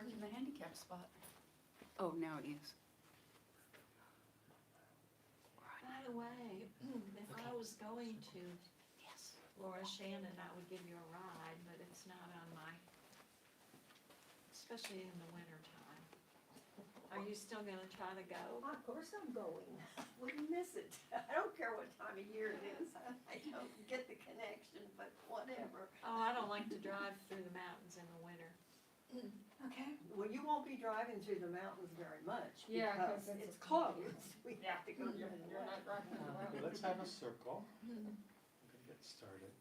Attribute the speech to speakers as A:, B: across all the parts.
A: Park in the handicap spot. Oh, now it is.
B: By the way, if I was going to
A: Yes.
B: Laura Shannon, I would give you a ride, but it's not on my, especially in the winter time. Are you still gonna try to go?
C: Of course I'm going. Wouldn't miss it. I don't care what time of year it is. I don't get the connection, but whatever.
B: Oh, I don't like to drive through the mountains in the winter.
C: Okay. Well, you won't be driving through the mountains very much.
D: Yeah, 'cause
C: because
D: it's
C: it's closed. We have to go to
D: You're
C: the
D: not driving around.
E: Let's have a circle. We're gonna get started.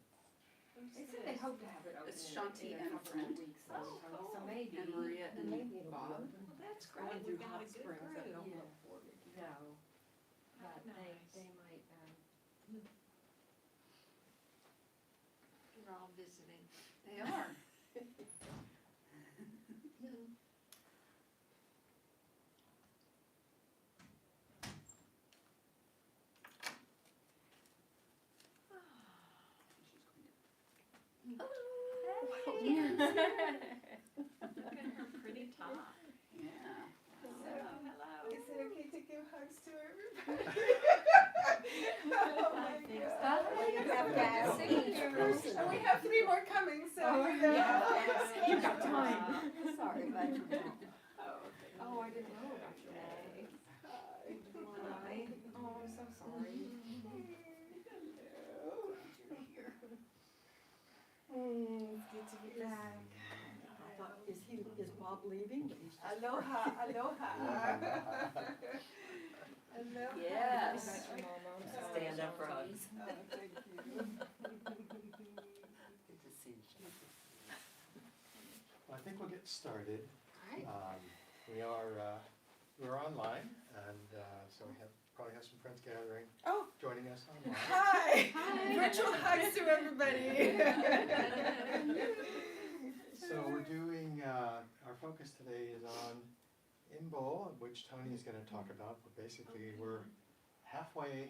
D: They said they hope to have it open
A: It's Shanti
D: in
A: and
D: a
A: a
D: couple of
A: friend.
D: weeks.
B: Oh,
D: So
B: cool.
D: maybe,
A: And Maria and
D: maybe it'll be
A: Bob.
D: open.
B: Well, that's
D: Going
B: great, we
D: through
B: got
D: hot
B: a good
D: springs, I
B: group.
D: don't
A: Yeah.
D: look for it. No, but
B: Nice.
D: they might,
B: You're all visiting.
A: They are.
B: Look at her pretty top.
A: Yeah.
B: Hello, hello.
F: Is it okay to give hugs to everybody?
B: I think so.
C: Well, you have to ask each person.
F: And we have 3 more coming, so you know.
B: Yeah.
D: You've got time.
C: Sorry about your mom.
D: oh, I didn't know about your
B: Hey.
D: Hi. Oh, I'm so sorry.
F: Good to be back.
C: I thought, is Bob leaving? But he's just-
F: Aloha, aloha. Aloha.
A: Yes.
D: That's your mama, I'm sorry.
C: Stand up for hugs.
F: Oh, thank you.
A: Good to see you.
E: Well, I think we'll get started.
A: Alright.
E: We're online, and so we probably have some friends gathering,
F: Oh,
E: joining us online.
F: hi. Virtual hugs to everybody.
E: So we're doing, our focus today is on Imbolc, which Tony is gonna talk about, but basically we're halfway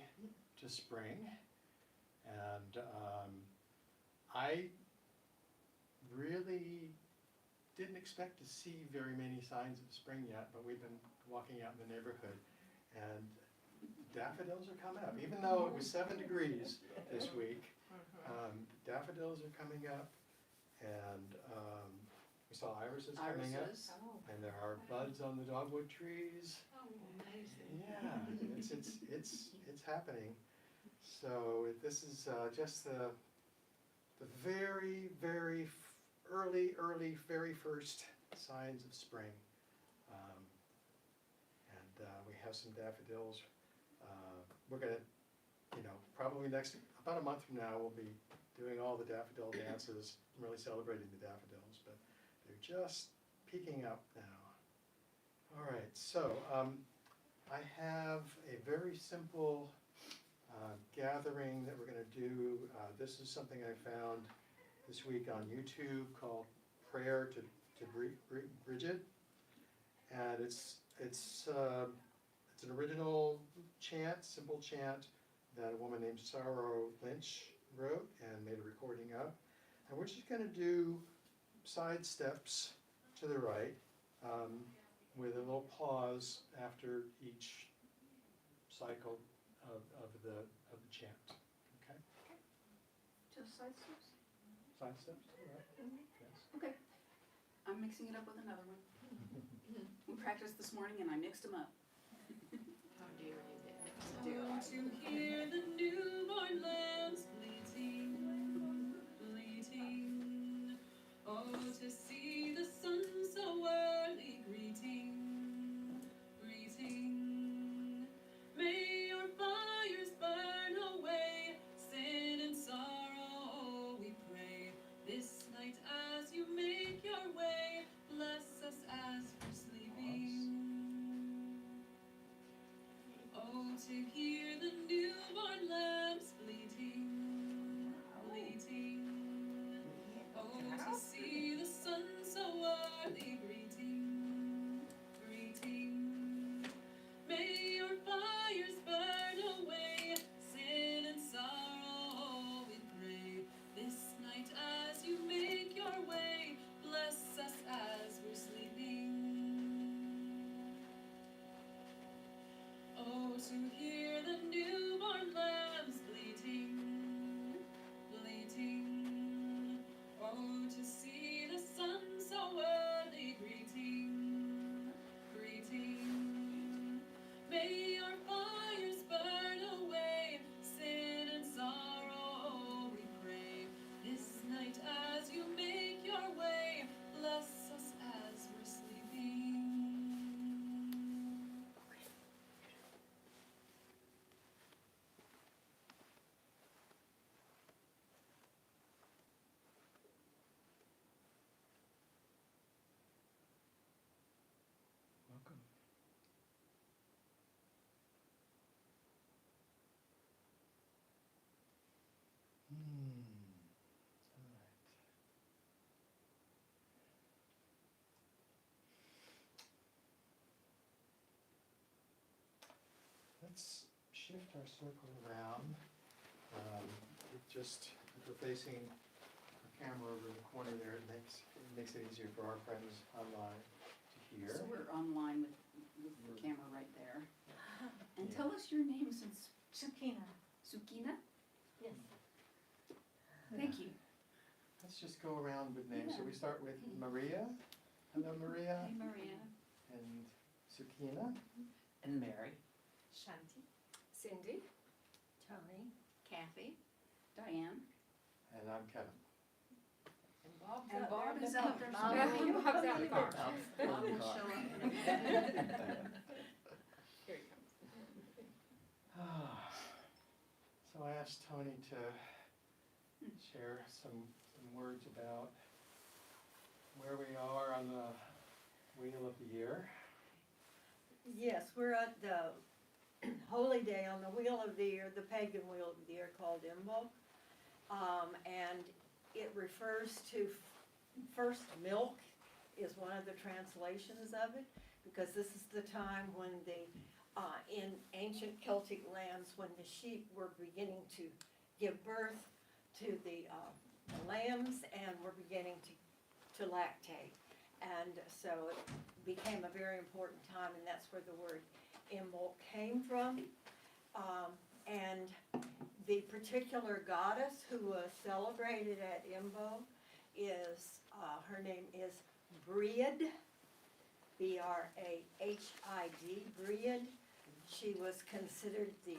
E: to spring. And I really didn't expect to see very many signs of spring yet, but we've been walking out in the neighborhood and daffodils are coming up. Even though it was 7 degrees this week, daffodils are coming up, and we saw irises coming up,
A: Irises.
D: Oh.
E: and there are buds on the dogwood trees.
B: Oh, amazing.
E: Yeah, it's happening. So this is just the very, very early, very first signs of spring. And we have some daffodils. We're gonna, probably about a month from now, we'll be doing all the daffodil dances, really celebrating the daffodils, but they're just peeking up now. All right, so I have a very simple gathering that we're going to do. This is something I found this week on YouTube called Prayer to Bridget, and it's an original chant, simple chant that a woman named Sarah Lynch wrote and made a recording of, and we're just going to do side steps to the right with a little pause after each cycle of the chant. Okay?
A: Just side steps?
E: Side steps to the right. Yes.
A: Okay. I'm mixing it up with another one. We practiced this morning and I mixed them up.
B: How dare you get mixed up.
G: To hear the newborn lambs bleating, bleating. Oh, to see the sun so early greeting, greeting. May your fires burn away sin and sorrow, oh, we pray. This night as you make your way, bless us as we're sleeping. Oh, to hear the new
E: let's shift our circle around. If we're facing a camera over in the corner there, it makes it easier for our friends online to hear.
A: So we're online with the camera right there. And tell us your name since
B: Sukina.
A: Sukina?
B: Yes.
A: Thank you.
E: Let's just go around with names. So
A: Yeah.
E: we start with Maria. Hello, Maria.
A: Hey, Maria.
E: And Sukina.
H: And Mary.
B: Shanti.
F: Cindy?
C: Tony, Kathy,
A: Diane.
E: And I'm Kevin.
C: and Bob's
A: And
C: out there
A: Bob
C: in the
A: is out there
C: car.
A: somewhere.
F: Bob's out in the car.
C: Bob will show up in a minute.
F: Here he comes.
E: So I asked Tony to share some words about where we are on the Wheel of the Year.
C: Yes, we're at the holy day on the Wheel of the Year, the pagan Wheel of the Year called Imbolc. And it refers to first milk is one of the translations of it, because this is the time when in ancient Celtic lands, when the sheep were beginning to give birth to the lambs and were beginning to lactate. And so it became a very important time, and that's where the word Imbolc came from. And the particular goddess who was celebrated at Imbolc is, her name is Breed, B-R-A-H-I-D, Breed. She was considered the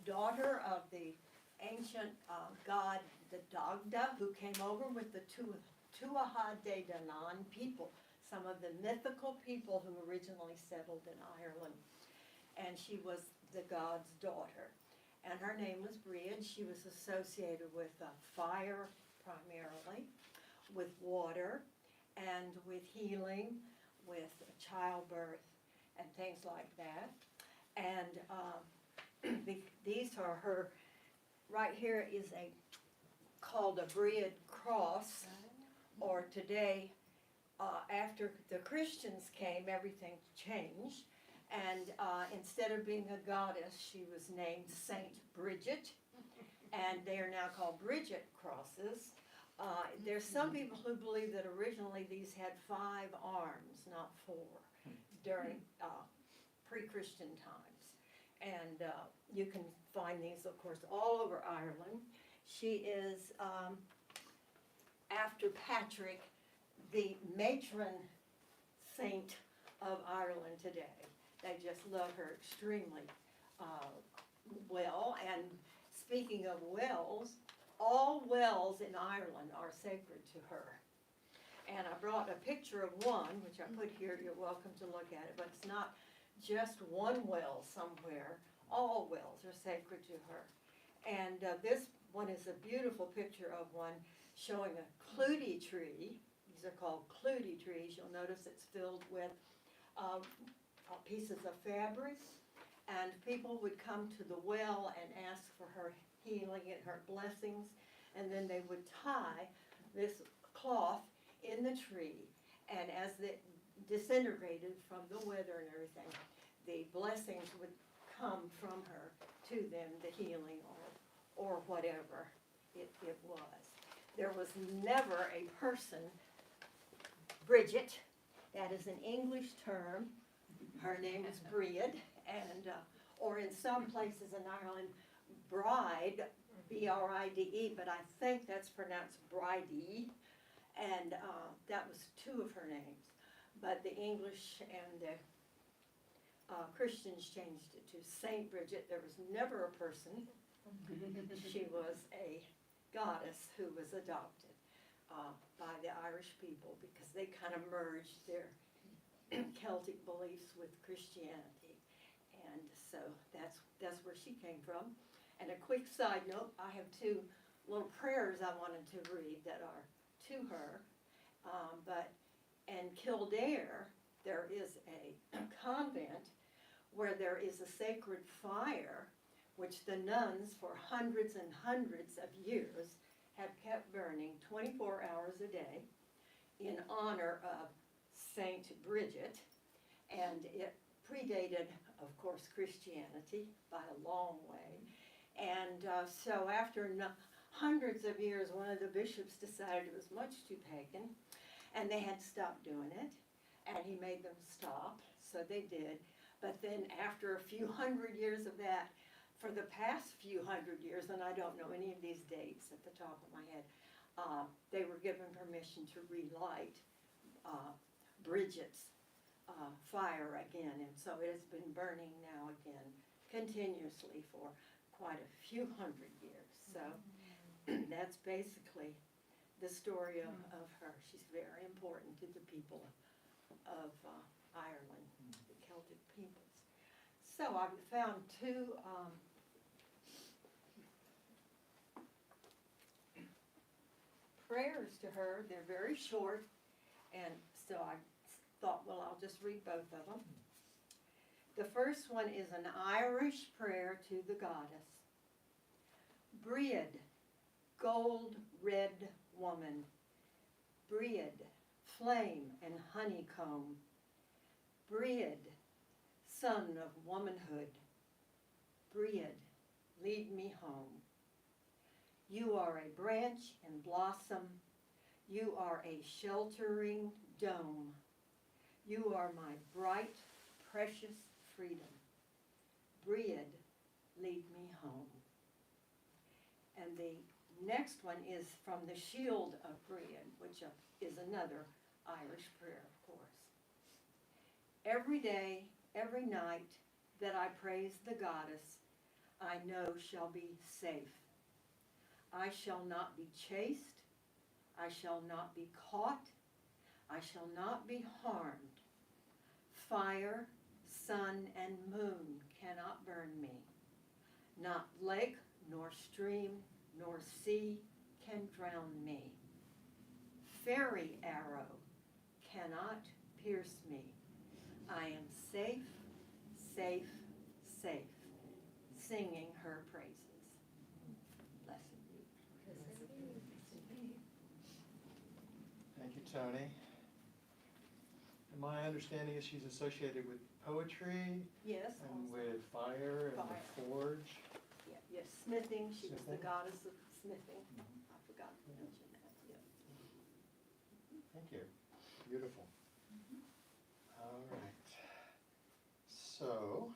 C: daughter of the ancient god, the Dagda, who came over with the Tuatha De Danann people, some of the mythical people who originally settled in Ireland. And she was the god's daughter. And her name was Breed. She was associated with fire primarily, with water, and with healing, with childbirth, and things like that. And these are her, right here is called a Breed cross, or today, after the Christians came, everything changed. And instead of being a goddess, she was named Saint Bridget, and they are now called Bridget crosses. There's some people who believe that originally these had 5 arms, not 4, during pre-Christian times. And you can find these, of course, all over Ireland. She is, after Patrick, the matron saint of Ireland today. They just love her extremely well. And speaking of wells, all wells in Ireland are sacred to her. And I brought a picture of one, which I put here. You're welcome to look at it. But it's not just one well somewhere. All wells are sacred to her. And this one is a beautiful picture of one showing a clootie tree. These are called clootie trees. You'll notice it's filled with pieces of fabric, and people would come to the well and ask for her healing and her blessings, and then they would tie this cloth in the tree, and as it disintegrated from the weather and everything, the blessings would come from her to them, the healing or whatever it was. There was never a person, Bridget, that is an English term. Her name is Breed, and or in some places in Ireland, Bride, B-R-I-D-E, but I think that's pronounced Bridie, and that was 2 of her names. But the English and the Christians changed it to Saint Bridget. There was never a person. She was a goddess who was adopted by the Irish people because they kind of merged their Celtic beliefs with Christianity, and so that's where she came from. And a quick side note, I have 2 little prayers I wanted to read that are to her. But in Kildare, there is a convent where there is a sacred fire, which the nuns for hundreds and hundreds of years have kept burning 24 hours a day in honor of Saint Bridget, and predated, of course, Christianity by a long way. And so after hundreds of years, one of the bishops decided it was much too pagan, and they had to stop doing it. And he made them stop, so they did. But then after a few hundred years of that, for the past few hundred years, and I don't know any of these dates at the top of my head, they were given permission to relight Bridget's fire again. And so it has been burning now again continuously for quite a few hundred years. So that's basically the story of her. She's very important to the people of Ireland, the Celtic peoples. So I've found two prayers to her. They're very short, and so I thought, well, I'll just read both of them. The first one is an Irish prayer to the goddess. Breed, gold red woman, breed, flame and honeycomb, breed, son of womanhood, breed, lead me home. You are a branch and blossom, you are a sheltering dome, you are my bright, precious freedom. Breed, lead me home. And the next one is from the Shield of Breed, which is another Irish prayer, of course. Every day, every night that I praise the goddess, I know shall be safe. I shall not be chased. I shall not be caught. I shall not be harmed. Fire, sun, and moon cannot burn me. Not lake, nor stream, nor sea can drown me. Fairy arrow cannot pierce me. I am safe, safe, safe, singing her praises. Blessed be.
E: Thank you, Tony. And my understanding is she's associated with poetry
C: Yes.
E: and
C: also.
E: with fire and
C: Fire.
E: the forge.
C: Yeah, yes, smithing. She was the
E: Smithing.
C: goddess of smithing. I forgot to mention that. Yeah.
E: Thank you. Beautiful. All right. So,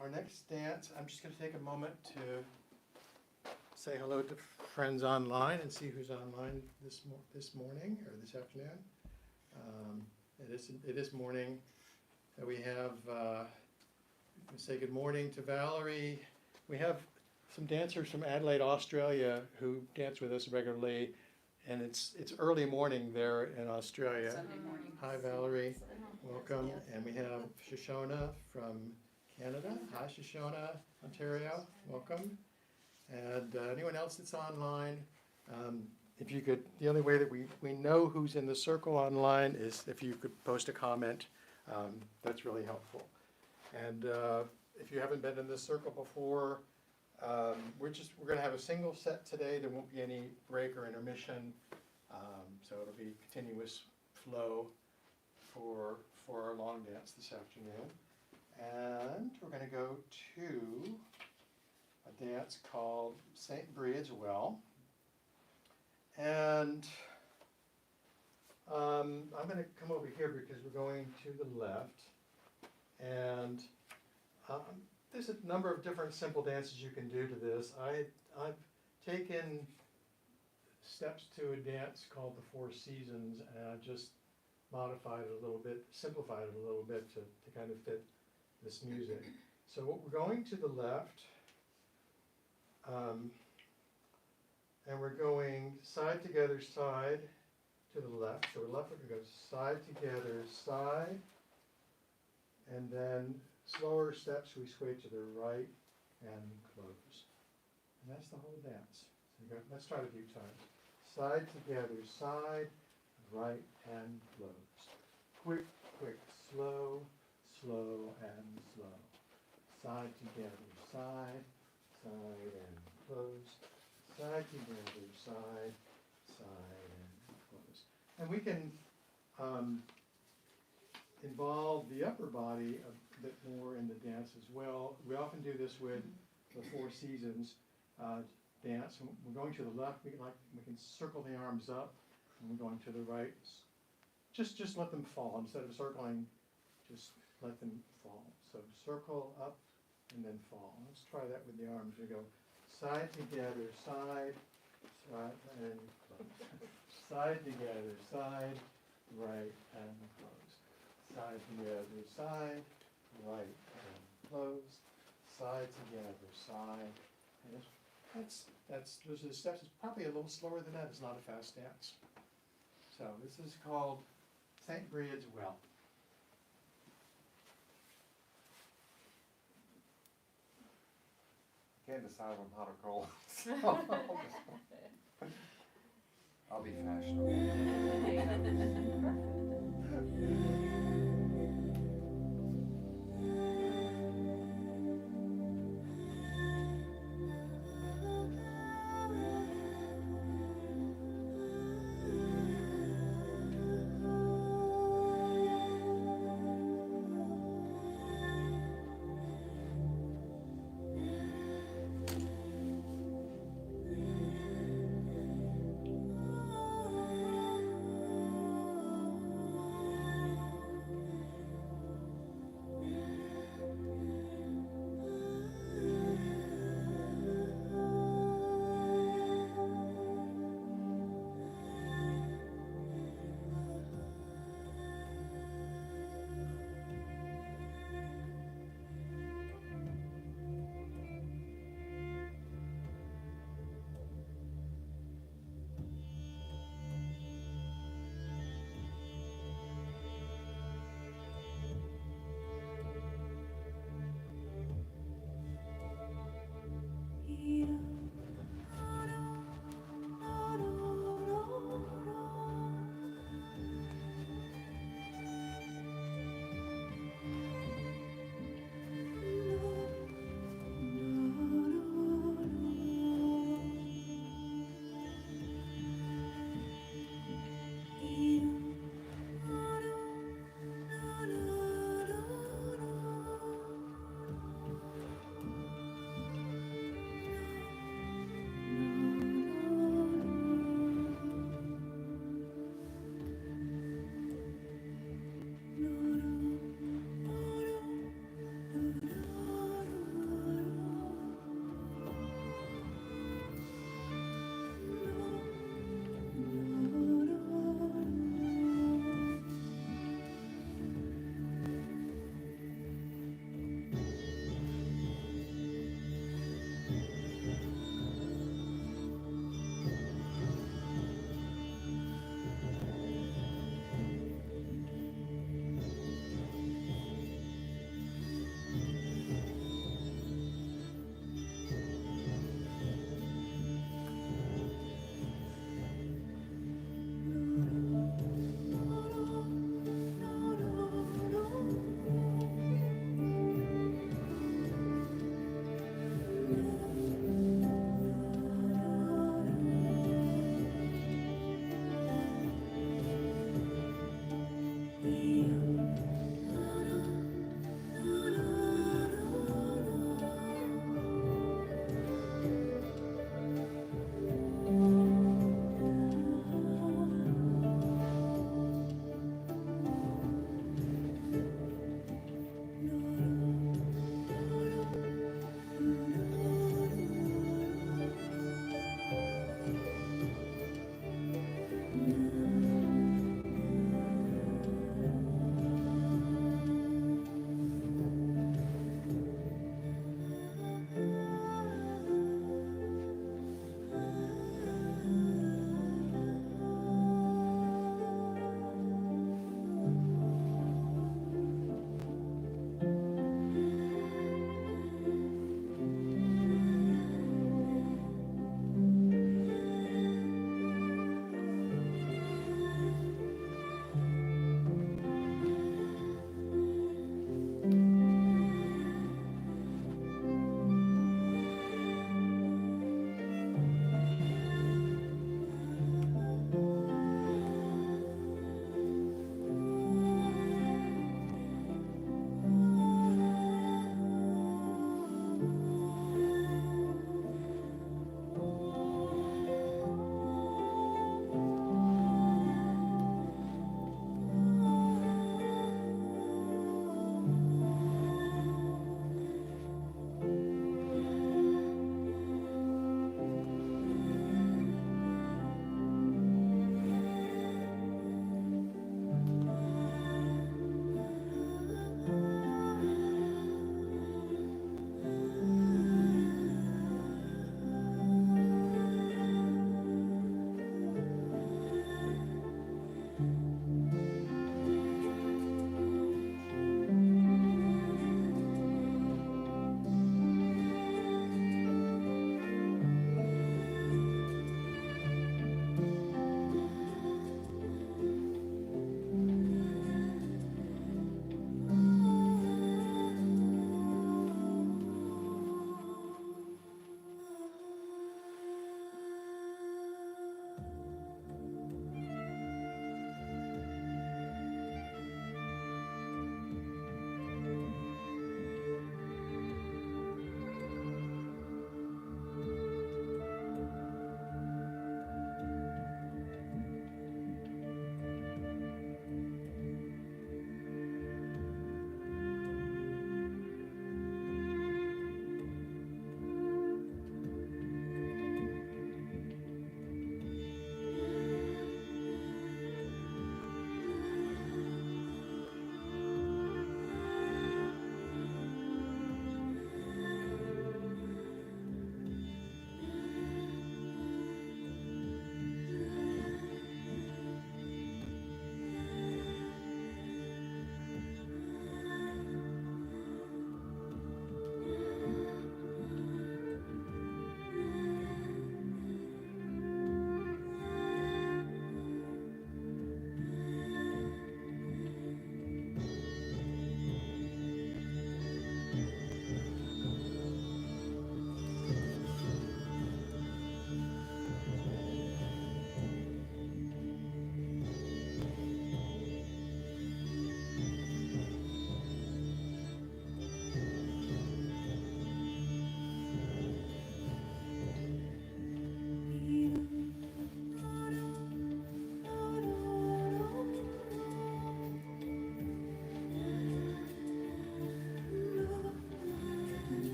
E: our next dance, I'm just going to take a moment to say hello to friends online and see who's online this morning or this afternoon. It is morning. We have, say good morning to Valerie. We have some dancers from Adelaide, Australia, who dance with us regularly, and it's early morning there in Australia.
A: Sunday morning.
E: Hi, Valerie.
C: So,
E: Welcome.
C: yes.
E: And we have Shoshona from Canada. Hi, Shoshona, Ontario. Welcome. And anyone else that's online, if you could, the only way that we know who's in the circle online is if you could post a comment. That's really helpful. And if you haven't been in this circle before, we're going to have a single set today. There won't be any break or intermission. So it'll be continuous flow for our long dance this afternoon. And we're going to go to a dance called St. Breed's Well. And I'm going to come over here because we're going to the left. And there's a number of different simple dances you can do to this. I've taken steps to a dance called the Four Seasons, and I've just modified it a little bit, simplified it a little bit to kind of fit this music. So we're going to the left, and we're going side together, side to the left. So we're left, we're going to go side together, side, and then slower steps, we sway to the right and close. And that's the whole dance. So let's try it a few times. Side together, side, right and close. Quick, quick, slow, slow and slow. Side together, side, side and close. Side together, side, side and close. And we can involve the upper body a bit more in the dance as well. We often do this with the Four Seasons dance. When we're going to the left, we can circle the arms up, and we're going to the right. Just let them fall instead of circling. Just let them fall. So circle up and then fall. Let's try that with the arms. We go side together, side, and close. Side together, side, right, and close. Side together, side, right, and close. Side together, side, and those are the steps. It's probably a little slower than that. It's not a fast dance. So this is called St. Breed's Well.
H: Can't decide on how to call. I'll be fashionable.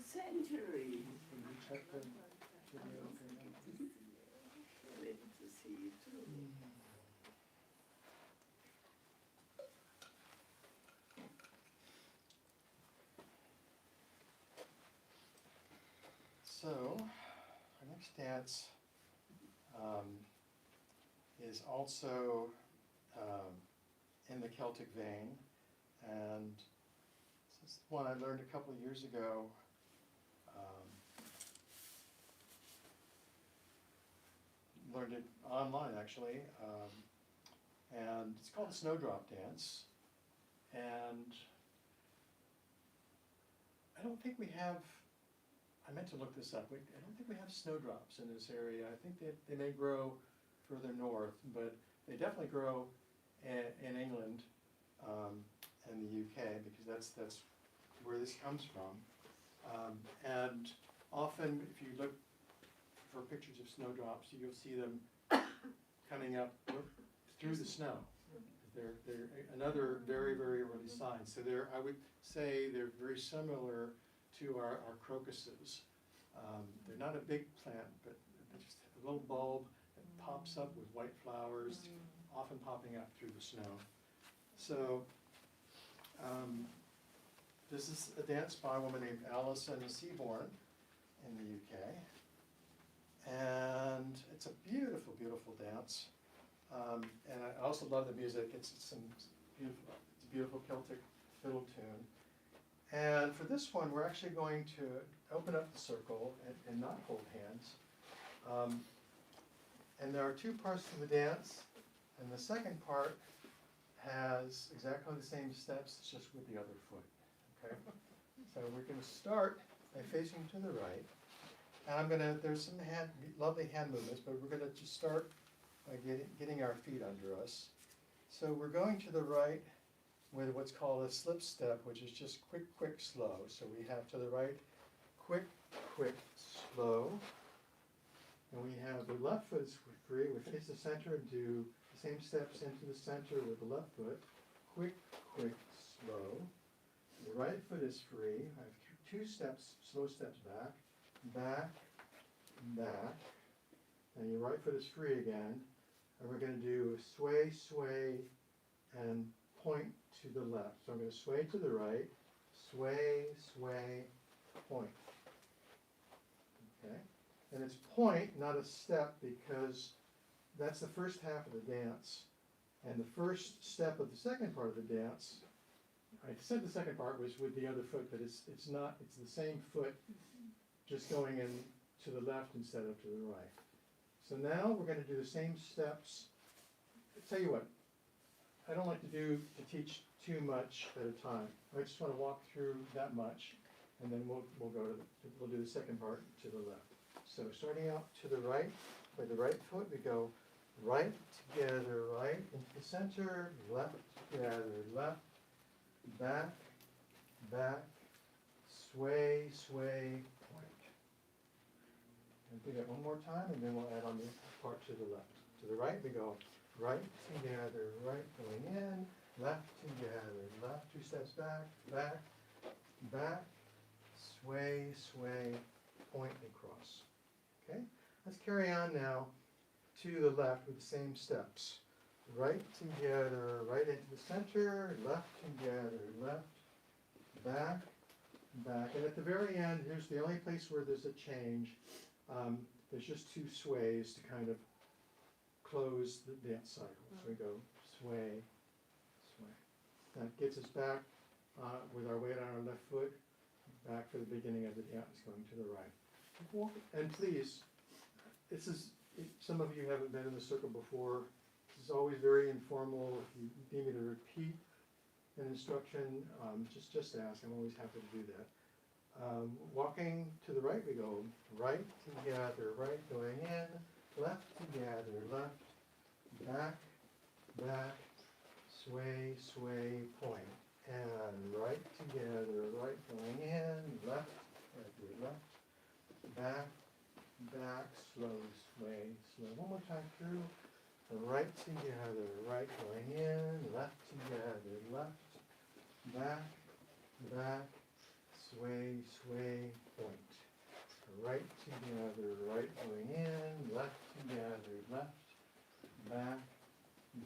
A: century.
E: Can you check the video?
A: Ready to see you too.
E: So, our next dance is also in the Celtic vein, and this is one I learned a couple of years ago. Learned it online actually, and it's called the Snowdrop Dance, and I don't think we have, I meant to look this up, I don't think we have snowdrops in this area. I think they may grow further north, but they definitely grow in England and the UK, because that's where this comes from. And often, if you look for pictures of snowdrops, you'll see them coming up through the snow. They're another very, very early sign. So I would say they're very similar to our crocuses. They're not a big plant, but they're just a little bulb that pops up with white flowers, often popping up through the snow. So this is a dance by a woman named Alison Seaborn in the UK. And it's a beautiful, beautiful dance. And I also love the music. It's a beautiful Celtic fiddle tune. And for this one, we're actually going to open up the circle and not hold hands. And there are two parts to the dance, and the second part has exactly the same steps, it's just with the other foot. Okay? So we're going to start by facing to the right. And there's some lovely hand movements, but we're going to just start by getting our feet under us. So we're going to the right with what's called a slip step, which is just quick, quick, slow. So we have to the right, quick, quick, slow. And we have the left foot is free. We face the center and do the same steps into the center with the left foot. Quick, quick, slow. The right foot is free. I have two steps, slow steps back, back, back. And your right foot is free again. And we're going to do sway, sway, and point to the left. So I'm going to sway to the right, sway, sway, point. Okay? And it's point, not a step, because that's the first half of the dance. And the first step of the second part of the dance, I said the second part was with the other foot, but it's not, it's the same foot, just going in to the left instead of to the right. So now we're going to do the same steps. I'll tell you what, I don't like to teach too much at a time. I just want to walk through that much, and then we'll do the second part to the left. So starting out to the right, with the right foot, we go right together, right into the center, left together, left, back, back, sway, sway, point. And do that one more time, and then we'll add on the part to the left. To the right, we go right together, right going in, left together, left, two steps back, back, back, sway, sway, point, and cross. Okay? Let's carry on now to the left with the same steps. Right together, right into the center, left together, left, back, back. And at the very end, here's the only place where there's a change. There's just two sways to kind of close the dance cycle. So we go sway, sway. That gets us back with our weight on our left foot, back for the beginning of the dance, going to the right. And please, some of you haven't been in the circle before. This is always very informal. If you need me to repeat an instruction, just ask. I'm always happy to do that. Walking to the right, we go right together, right going in, left together, left, back, back, sway, sway, point. And right together, right going in, left, back, back, slow, sway, slow. One more time through. Right together, right going in, left together, left, back, back, sway, sway, point. Right together, right going in, left together, left, back,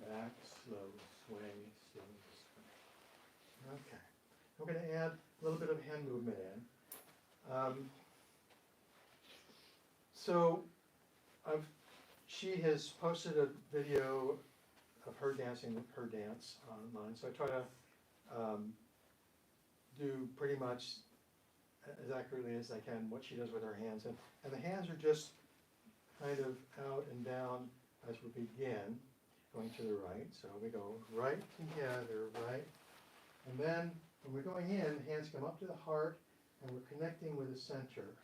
E: back, slow, sway, slow, sway. Okay. I'm going to add a little bit of hand movement in. So she has posted a video of her dancing her dance online. So I try to do pretty much as accurately as I can what she does with her hands. And the hands are just kind of out and down as we begin, going to the right. So we go right together, right. And then when we're going in, the hands come up to the heart and we're connecting with the center.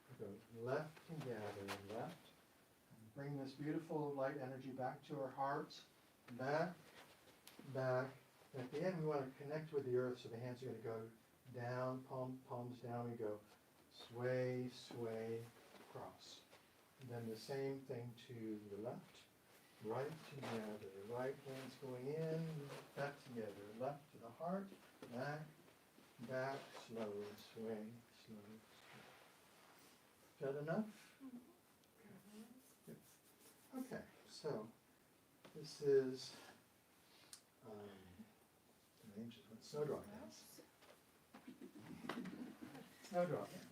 E: We go left together, left. And bring this beautiful light energy back to our hearts. Back, back. And at the end, we want to connect with the earth, so the hands are going to go down, palms down. We go sway, sway, cross. And then the same thing to the left. Right together, right hands going in, back together, left to the heart, back, back, slow, sway, slow, sway. Is that enough? Good. Okay, so this is the name just went snowdrop dance. Snowdrop dance.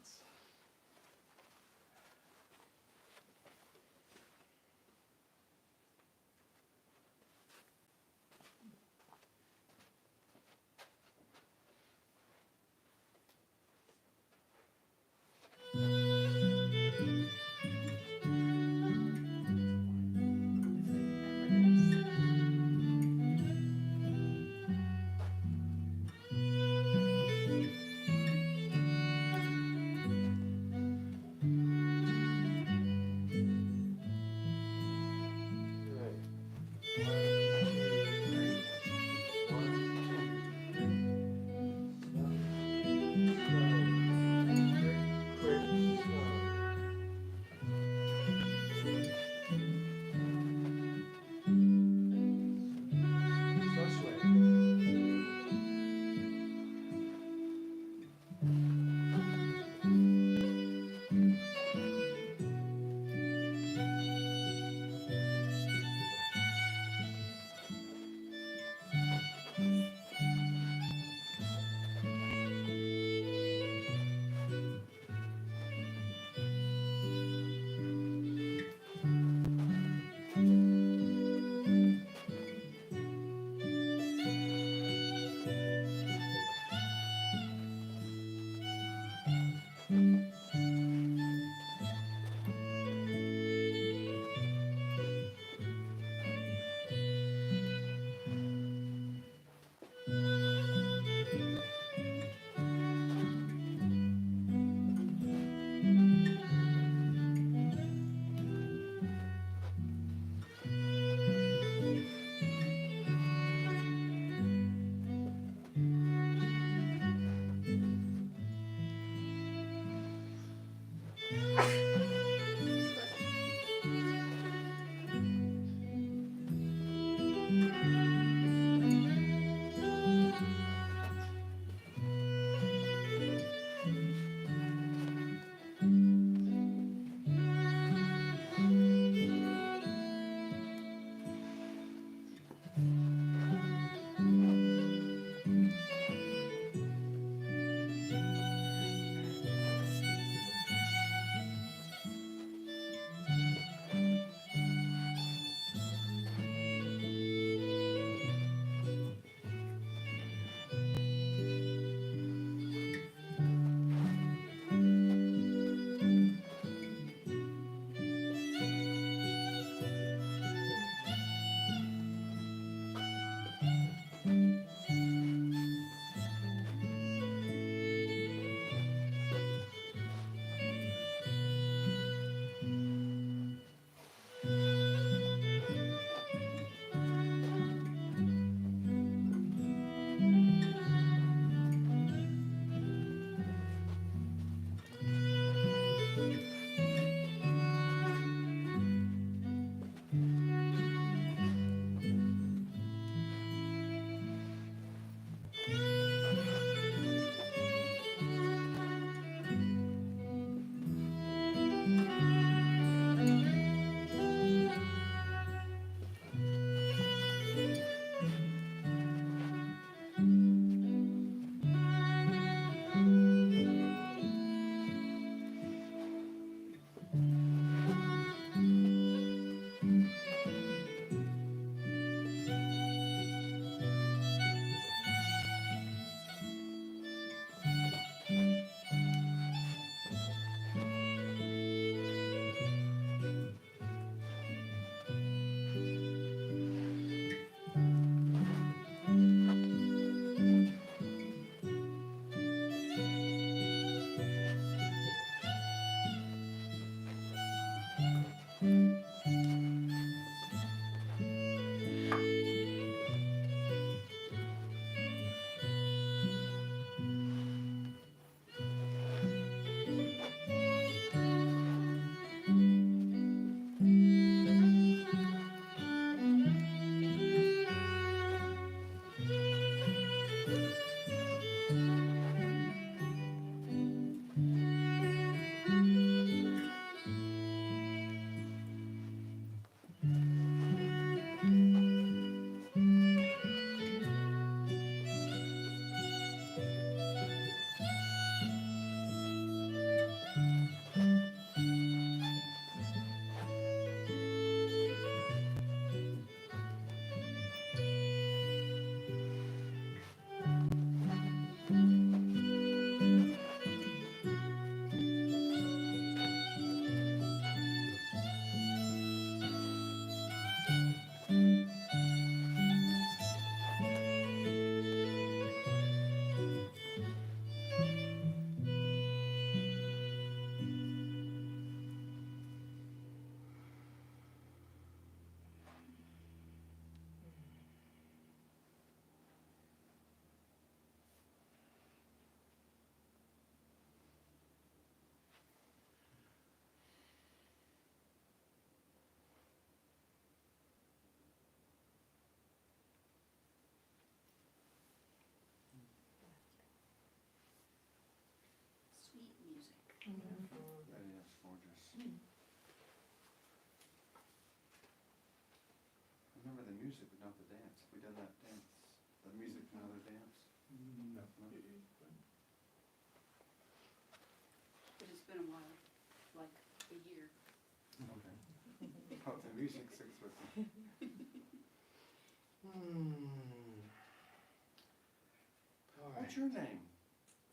H: dance. We done that dance, the music to another dance.
E: No.
A: But it's been a while, like a year.
H: Okay. Oh, the music sticks with me.
E: All right.
H: What's your name?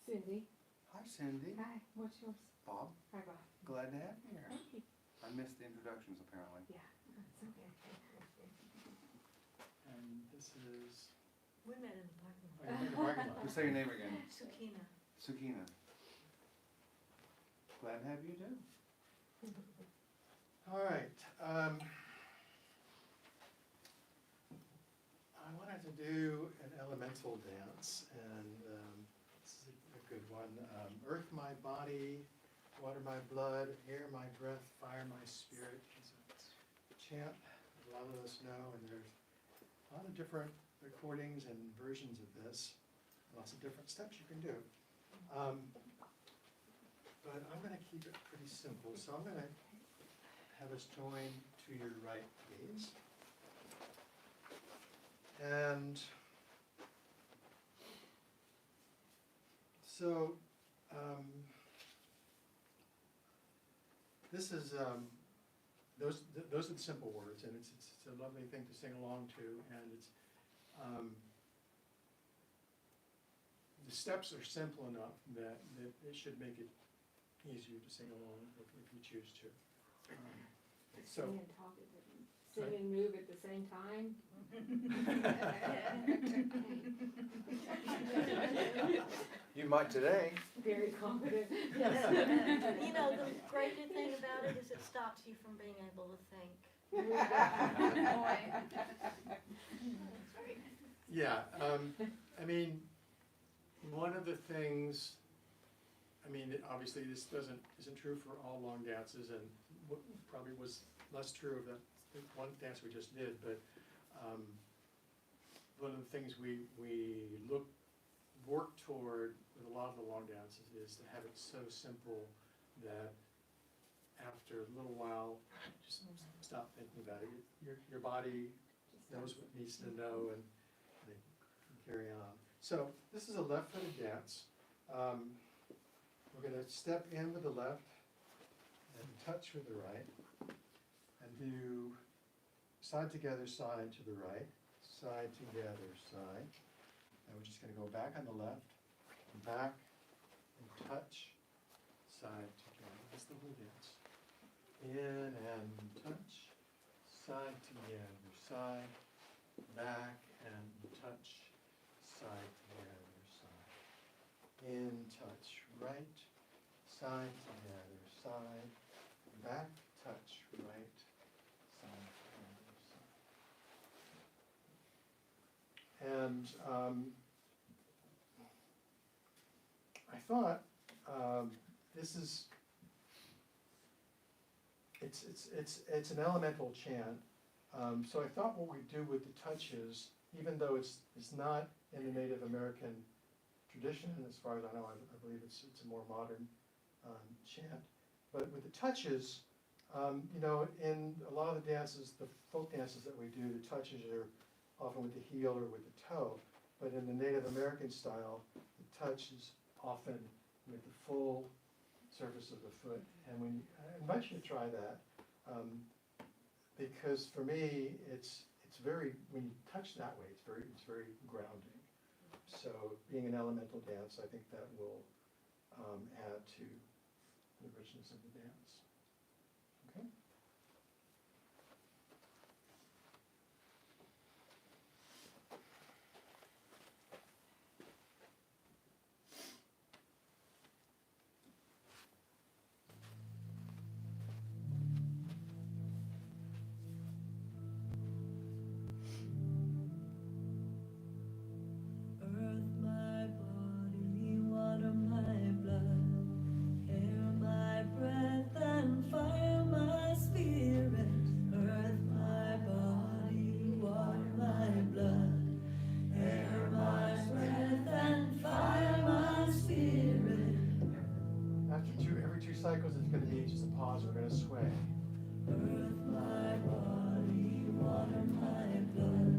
D: Cindy.
H: Hi, Cindy.
D: Hi, what's yours?
H: Bob,
D: Hi, Bob.
H: glad to have you here.
D: Thank you.
H: I missed the introductions apparently.
D: Yeah, that's okay.
E: And this is,
B: We met in the parking
E: oh, you're in the parking lot.
H: Say your name again.
B: Sukina.
H: Sukina. Glad to have you too.
E: All right, I wanted to do an elemental dance, and this is a good one. Earth my body, water my blood, air my breath, fire my spirit. It's a chant that a lot of us know, and there's a lot of different recordings and versions of this. Lots of different steps you can do. But I'm gonna keep it pretty simple, so I'm gonna have us join to your right, please. And so, this is, those are the simple words, and it's a lovely thing to sing along to, and it's, the steps are simple enough that it should make it easier to sing along if you choose to. So,
D: Sing and talk at the, sing and move at the same time?
H: You might today.
D: Very confident.
I: You know, the great thing about it is it stops you from being able to think.
E: yeah, I mean, one of the things, I mean, obviously this isn't true for all long dances, and what probably was less true of the one dance we just did, but one of the things we work toward with a lot of the long dances is to have it so simple that after a little while, just stop thinking about it. Your body knows what it needs to know, and they can carry on. So this is a left-footed dance. We're going to step in with the left and touch with the right, and do side together, side to the right, side together, side. And we're just going to go back on the left, back, and touch, side together. That's the whole dance. In and touch, side together, side, back and touch, side together, side. In, touch, right, side together, side, back, touch, right, side together, side. And I thought this is, it's an elemental chant. So I thought what we do with the touches, even though it's not in the Native American tradition, as far as I know, I believe it's a more modern chant. But with the touches, you know, in a lot of the dances, the folk dances that we do, the touches are often with the heel or with the toe. But in the Native American style, the touch is often with the full surface of the foot. And I invite you to try that, because for me, it's very, when you touch that way, it's very grounding. So being an elemental dance, I think that will add to the richness of the dance. Okay?
G: Earth my body, water my blood, air my breath and fire my spirit. Earth my body, water my blood, air my breath and fire my spirit.
E: Every two cycles, it's going to be just a pause. We're going to sway.
G: Earth my body, water my blood,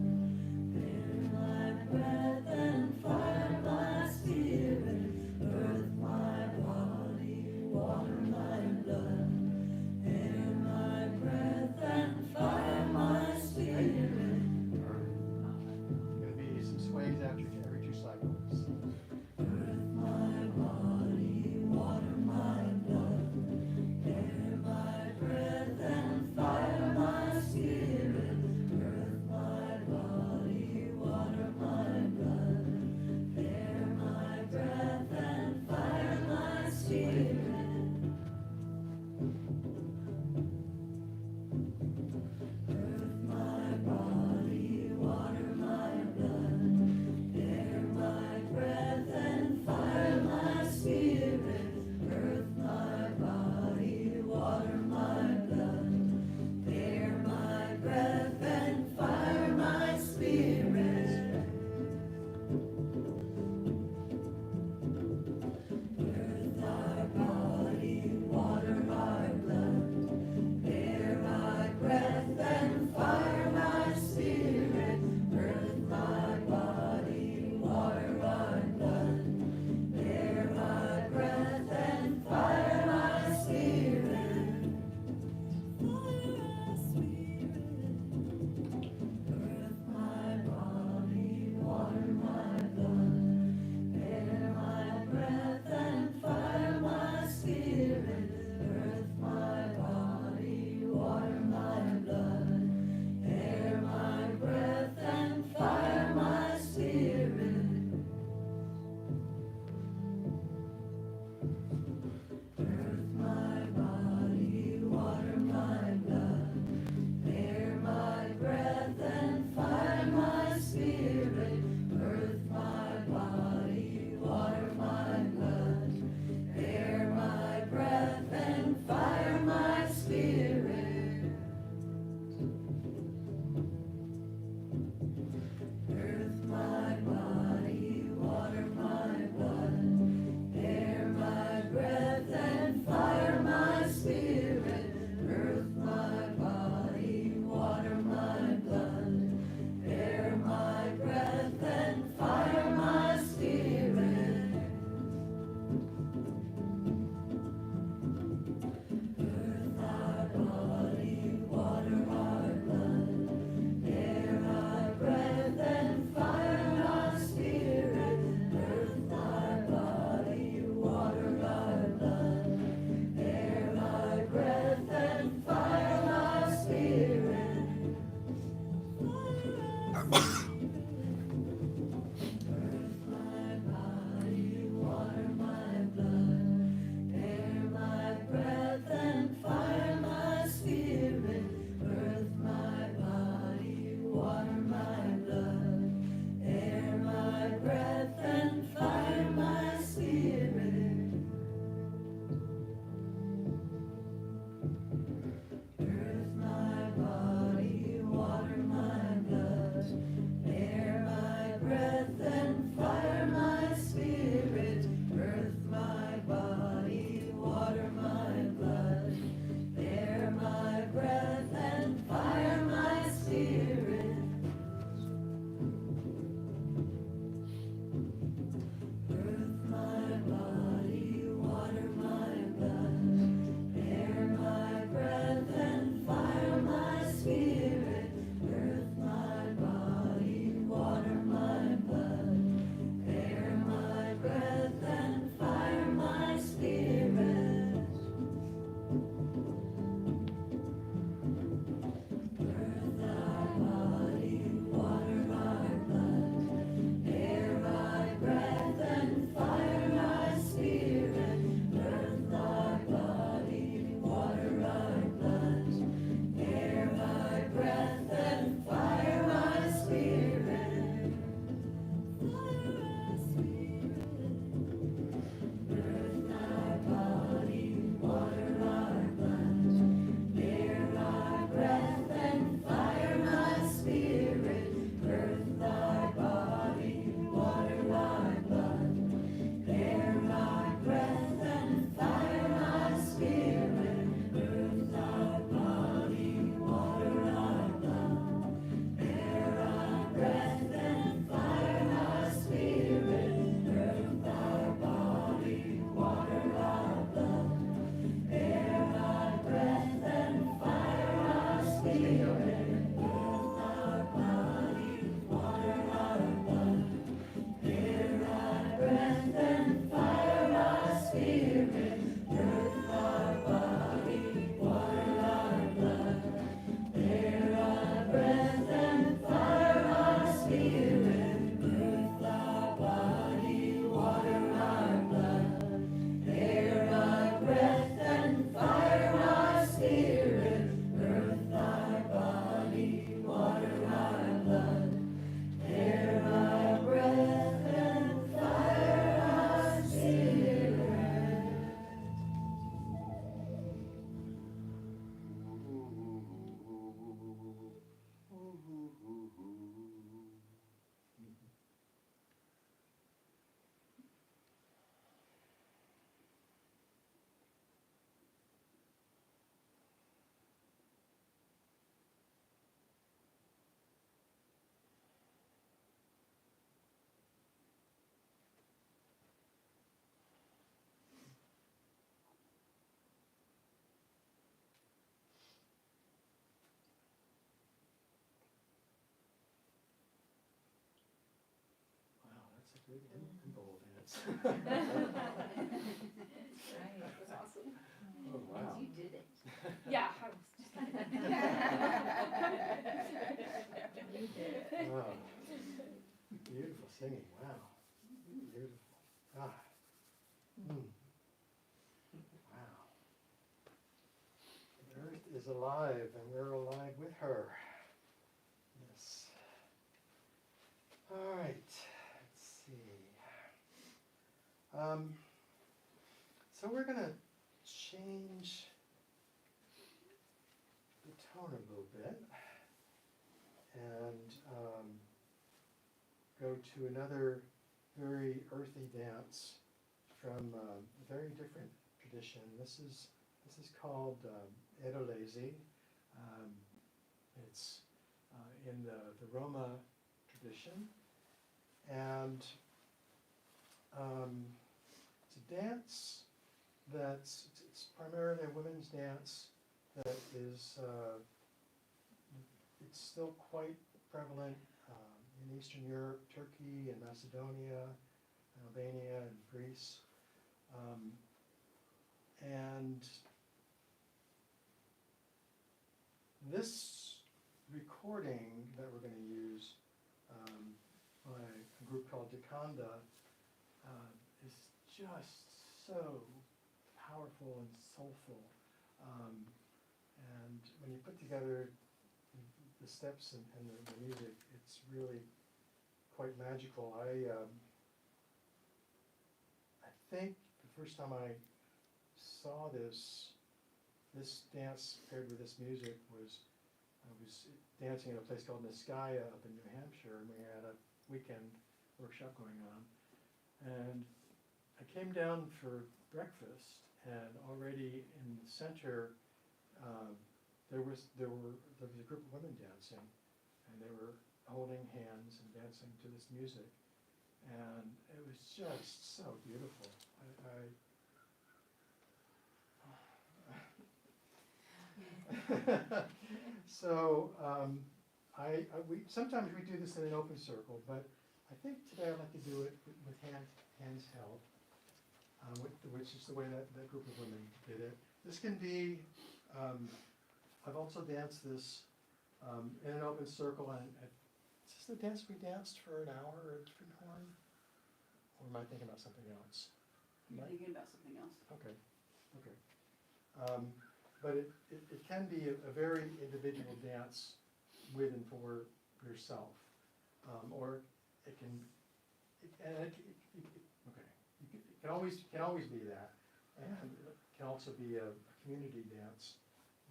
E: Wow, that's a good Imbolc dance.
F: That was awesome.
E: Oh, wow.
B: You did it.
F: Yeah, I was just
E: Wow. Beautiful singing, wow. Beautiful. Ah. Hmm. Wow. The earth is alive and we're alive with her. Yes. All right, let's see. So we're gonna change the tone a little bit and go to another very earthy dance from a very different tradition. This is called Edolese. It's in the Roma tradition, and it's a dance it's primarily a women's dance that is it's still quite prevalent in Eastern Europe, Turkey and Macedonia, Albania and Greece. And this recording that we're going to use by a group called Dekanda is just so powerful and soulful. And when you put together the steps and the music, it's really quite magical. I think the first time I saw this dance paired with this music was I was dancing at a place called Niskaya up in New Hampshire, and we had a weekend workshop going on. And I came down for breakfast, and already in the center there was a group of women dancing, and they were holding hands and dancing to this music, and it was just so beautiful. So we sometimes we do this in an open circle, but I think today I'd like to do it with hands held, which is the way that group of women did it. This can be. I've also danced this in an open circle, and is this the dance we danced for an hour at Horn? Or am I thinking about something else?
A: You're thinking about something else.
E: Okay. But it can be a very individual dance with and for yourself, or it can always be that, and it can also be a community dance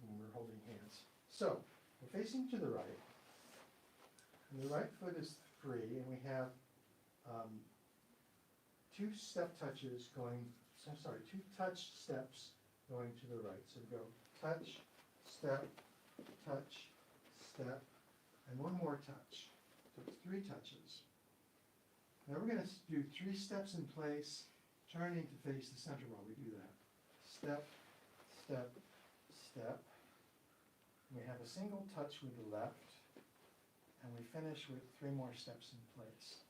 E: when we're holding hands. So we're facing to the right, and the right foot is free, and we have two touch steps going to the right. So we go touch, step, and one more touch. So it's 3 touches. Now we're going to do 3 steps in place, turning to face the center while we do that. Step, step, step. We have a single touch with the left, and we finish with 3 more steps in place.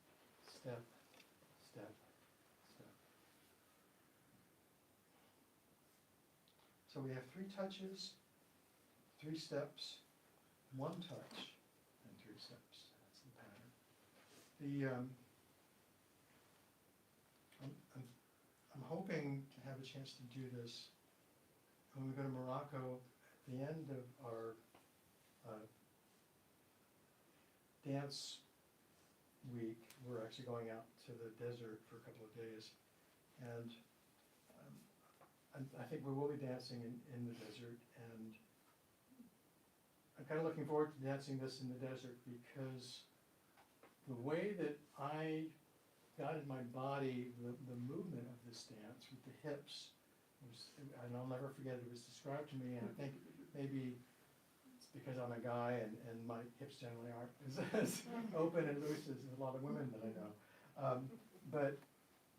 E: Step, step, step. So we have 3 touches, 3 steps, 1 touch, and 3 steps. That's the pattern. I'm hoping to have a chance to do this when we go to Morocco at the end of our dance week. We're actually going out to the desert for a couple of days, and I think we will be dancing in the desert, and I'm kind of looking forward to dancing this in the desert because the way that I got in my body, the movement of this dance with the hips, and I'll never forget, it was described to me, and I think maybe it's because I'm a guy and my hips generally aren't as open and loose as a lot of women that I know. But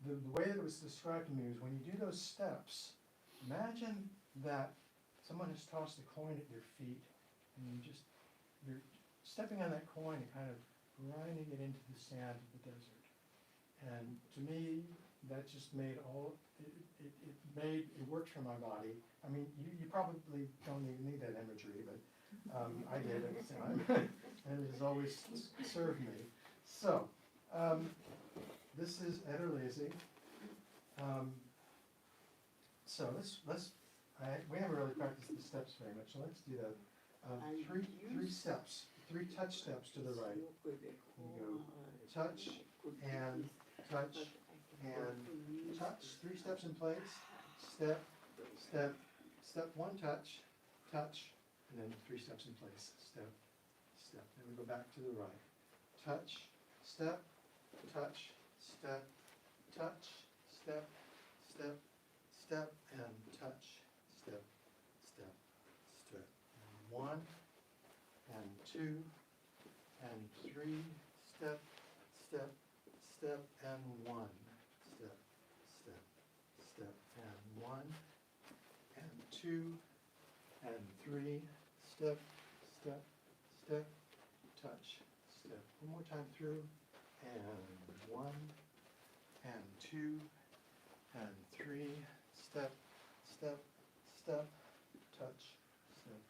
E: the way that it was described to me was when you do those steps, imagine that someone has tossed a coin at your feet and you're stepping on that coin and kind of grinding it into the sand of the desert. And to me, that just made it worked for my body. I mean, you probably don't even need that imagery, but I did at the time, and it has always served me. So, this is Ederlezi. So we haven't really practiced the steps very much, so let's do that. 3 steps, 3 touch steps to the right. You go touch, and touch, and touch. 3 steps in place. Step, step, step, 1 touch, touch, and then 3 steps in place. Step, step. Then we go back to the right. Touch, step, touch, step, touch, step, step, step, and touch, step, step, step. And 1, and 2, and 3, step, step, step, and 1, step, step, step, and 1, and 2, and 3, step, step, step, touch, step. One more time through, and 1, and 2, and 3, step, step, step, touch, step,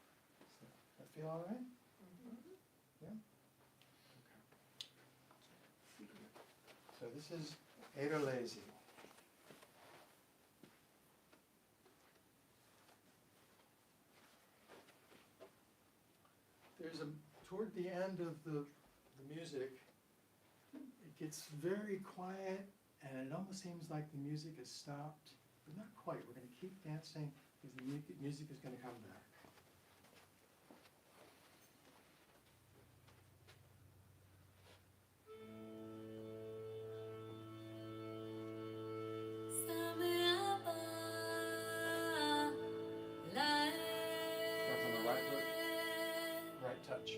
E: step. That feel all right? Yeah? Okay. So this is Ederlezi. Toward the end of the music, it gets very quiet and it almost seems like the music has stopped, but not quite. We're going to keep dancing because the music is going to come back.
H: That's on the right foot.
E: Right touch.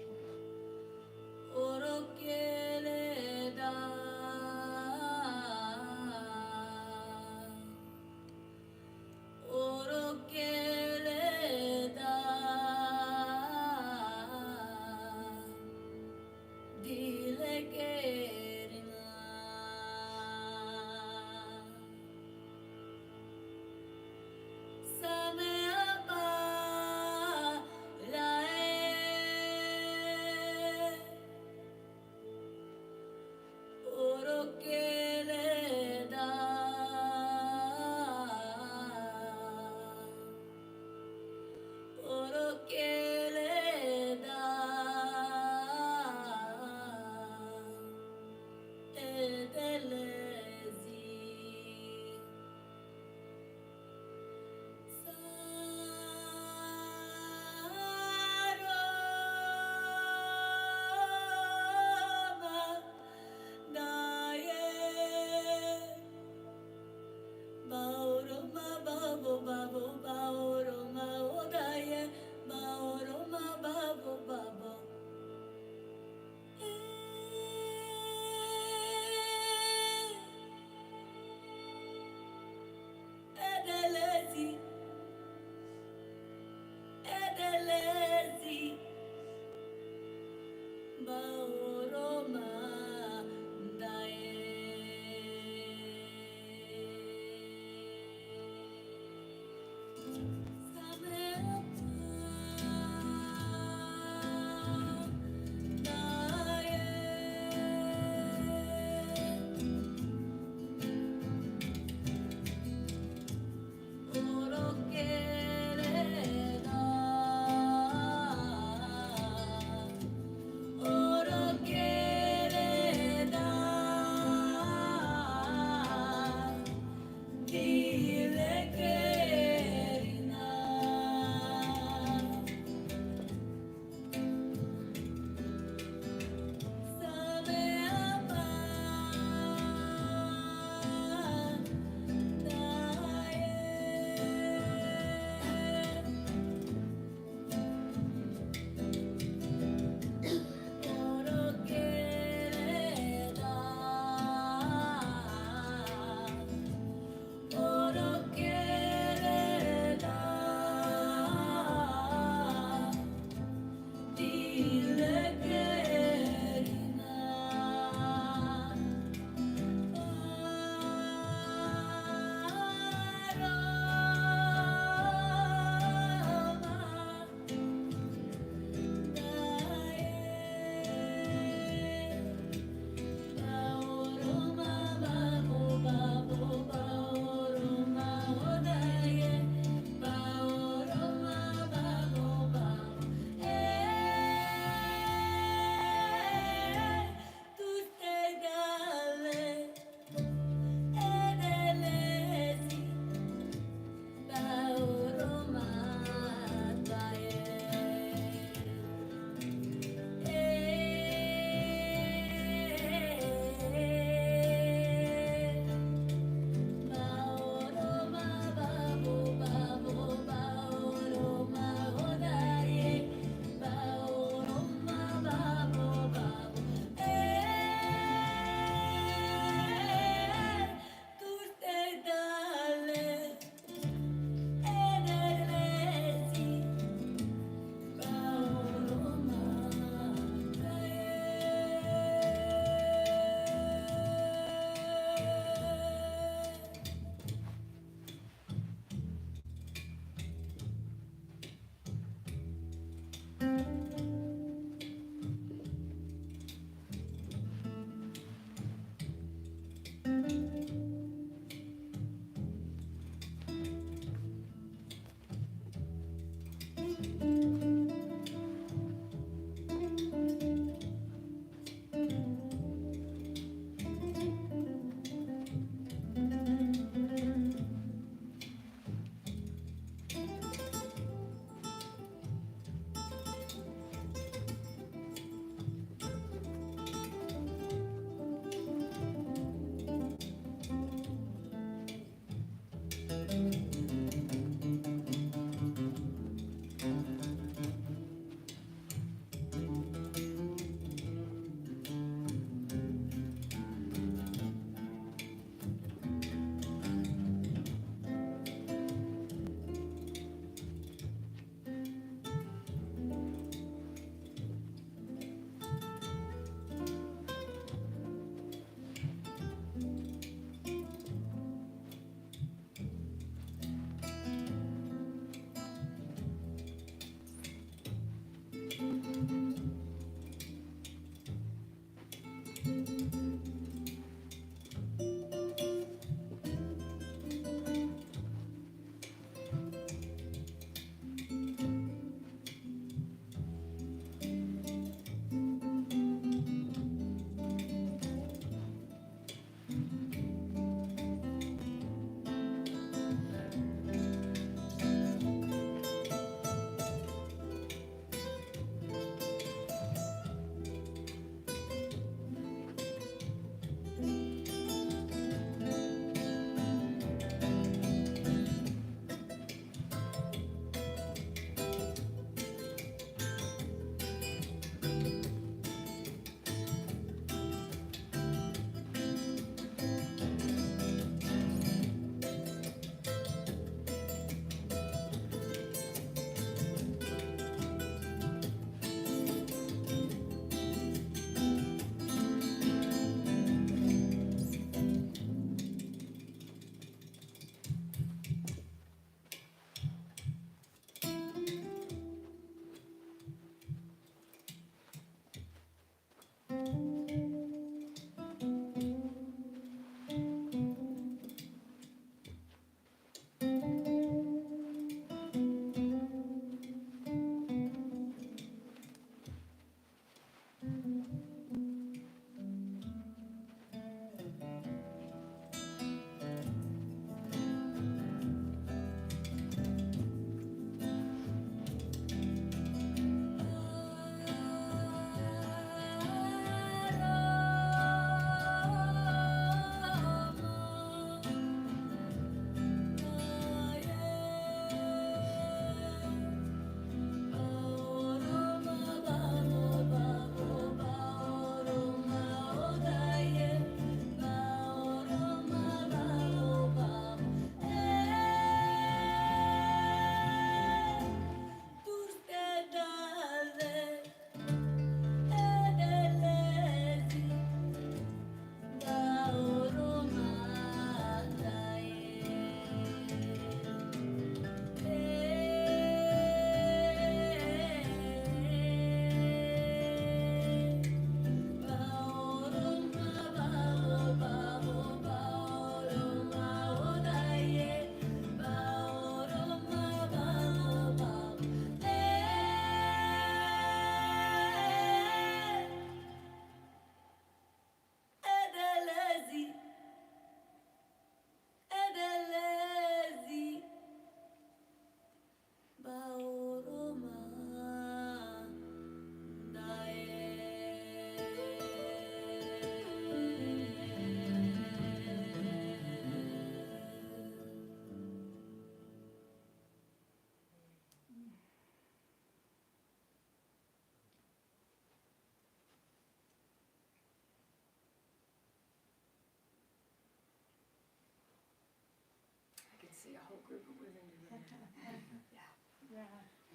C: whole group of women doing that.
F: Yeah.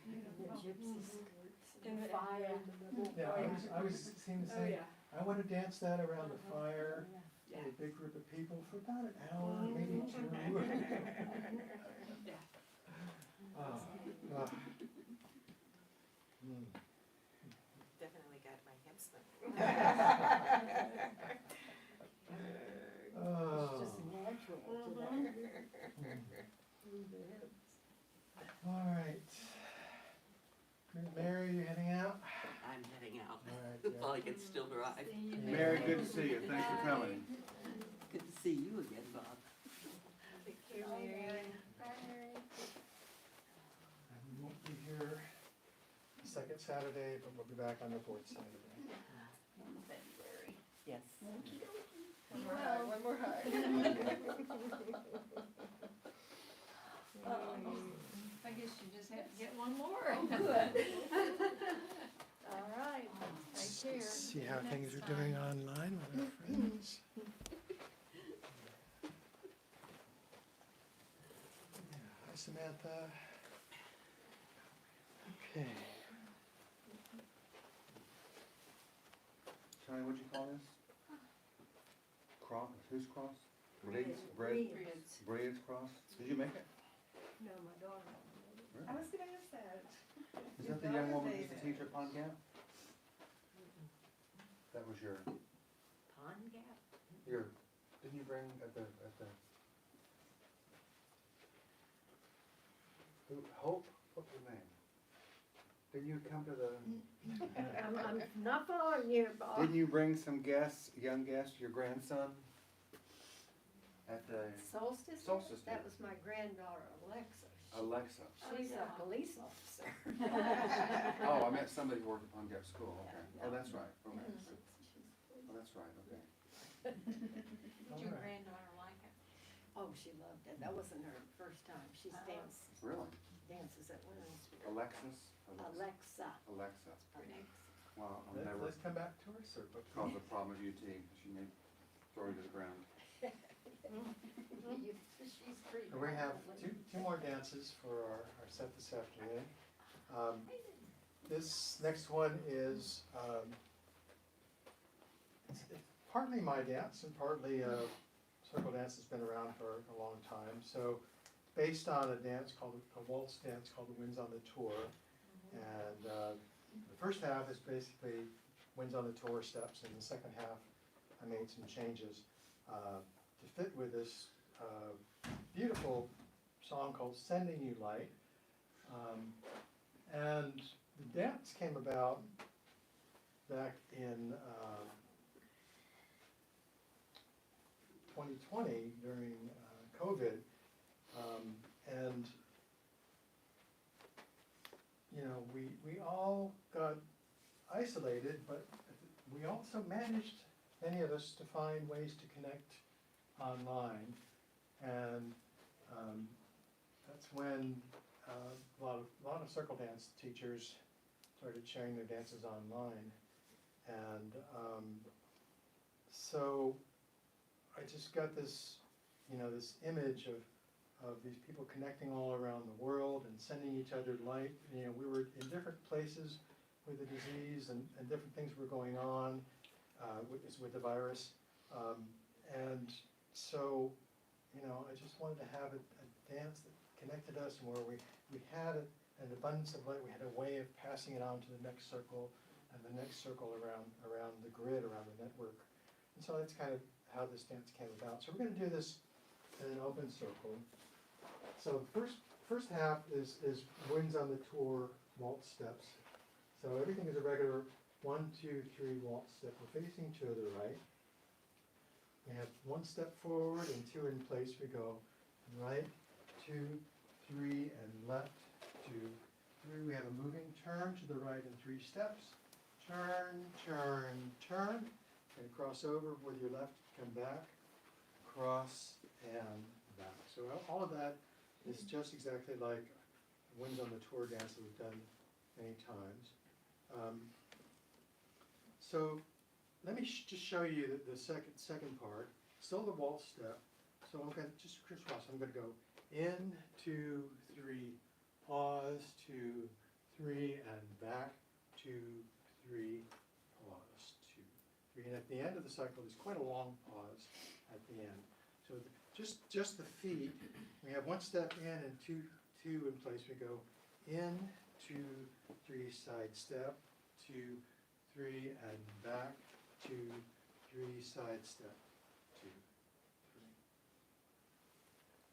C: The gypsy skirts
F: And
C: and
F: the-
C: fire in the middle.
E: Yeah, I was seeing the
F: Oh,
E: same,
F: yeah.
E: I wanna dance that around the fire,
F: Yeah.
E: with a big group of people for about an hour, maybe two.
F: Yeah.
E: Hmm.
D: Definitely got my hips
C: It's just
E: Oh,
C: natural to that. Move the hips.
E: all right. Mary, you heading out?
J: I'm heading out
E: All right,
J: while I
E: yeah.
J: can still drive.
C: See you
H: Mary, good to see you. Thanks for coming.
J: Good to see you again, Bob.
C: Take care, Mary.
E: And we won't be here the second Saturday, but we'll be back on the fourth Saturday.
A: In February.
J: Yes.
C: One more hug.
B: I guess you just have to get one more.
I: All right, take care.
E: See how
B: Next
E: things are
B: time.
E: doing online with our friends. Yeah, hi Samantha. Okay.
H: Shani, what'd you call this? Cross, whose cross?
C: Breeds.
H: Breed's cross? Did you make it?
C: No, my daughter.
H: Really?
F: I was gonna ask that.
H: Is that the young woman who used to teach at Pond Gap? That was your,
D: Pond Gap?
H: didn't you bring at the, Hope, what's her name? Didn't you come to the,
C: I'm not following you, Bob.
H: didn't you bring some guests, young guests, your grandson? At the,
C: Solstice?
H: Solstice
C: That
H: Day.
C: was my granddaughter, Alexa.
H: Alexa.
C: She's a police officer.
H: Oh, I meant somebody who worked at Pond Gap School, okay. Oh, that's right, okay. Oh, that's right, okay.
B: Did your granddaughter like it?
C: Oh, she loved it. That wasn't her first time. She's
H: Really?
C: dances at women's.
H: Alexis?
C: Alexa.
H: Alexa.
C: Alexa.
H: Well, I'll never
E: Let's come back to our circle.
H: cause a problem at UT, she may throw you to the ground.
C: She's pretty.
E: And we have two more dances for our set this afternoon. This next one is, it's partly my dance and partly circle dance that's been around for a long time. So based on a dance called, a waltz dance called the Winds on the Tour. And the first half is basically Winds on the Tour steps, and the second half I made some changes to fit with this beautiful song called Sending You Light. And the dance came about back in 2020 during COVID. And, you know, we all got isolated, but we also managed, many of us, to find ways to connect online. And that's when a lot of circle dance teachers started sharing their dances online. And so I just got this, you know, this image of these people connecting all around the world and sending each other light. You know, we were in different places with the disease, and different things were going on with the virus. And so, you know, I just wanted to have a dance that connected us, and where we had an abundance of light. We had a way of passing it on to the next circle and the next circle around the grid, around the network. And so that's kind of how this dance came about. So we're going to do this in an open circle. So first half is Winds on the Tour waltz steps. So everything is a regular 1, 2, 3 waltz step. We're facing to the right. We have 1 step forward and 2 in place. We go right, 2, 3, and left, 2, 3. We have a moving turn to the right in 3 steps. Turn, turn, turn, and cross over with your left, come back, cross, and back. So all of that is just exactly like Winds on the Tour dance that we've done many times. So let me just show you the second part. Still the waltz step, So I'm gonna just crisscross, I'm gonna go in, 2, 3, pause, 2, 3, and back, 2, 3, pause, 2, 3. And at the end of the cycle, there's quite a long pause at the end. So just the feet, we have 1 step in and 2 in place. We go in, 2, 3, side step, 2, 3, and back, 2, 3, side step, 2, 3.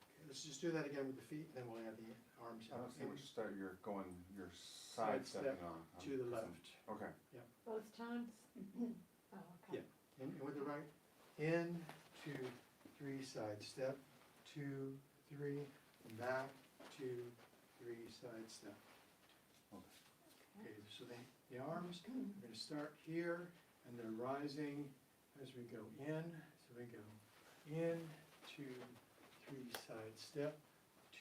E: Okay, let's just do that again with the feet, then we'll add the arms.
H: I don't see
E: in.
H: which start you're
E: Side
H: side stepping
E: step
H: on.
E: to the left.
H: Okay.
B: Both times? Oh, okay.
E: Yeah. And with the right, in, 2, 3, side step, 2, 3, back, 2, 3, side step. Okay, so the arms, we're gonna start here, and they're rising as we go in. So we go in, 2, 3, side step,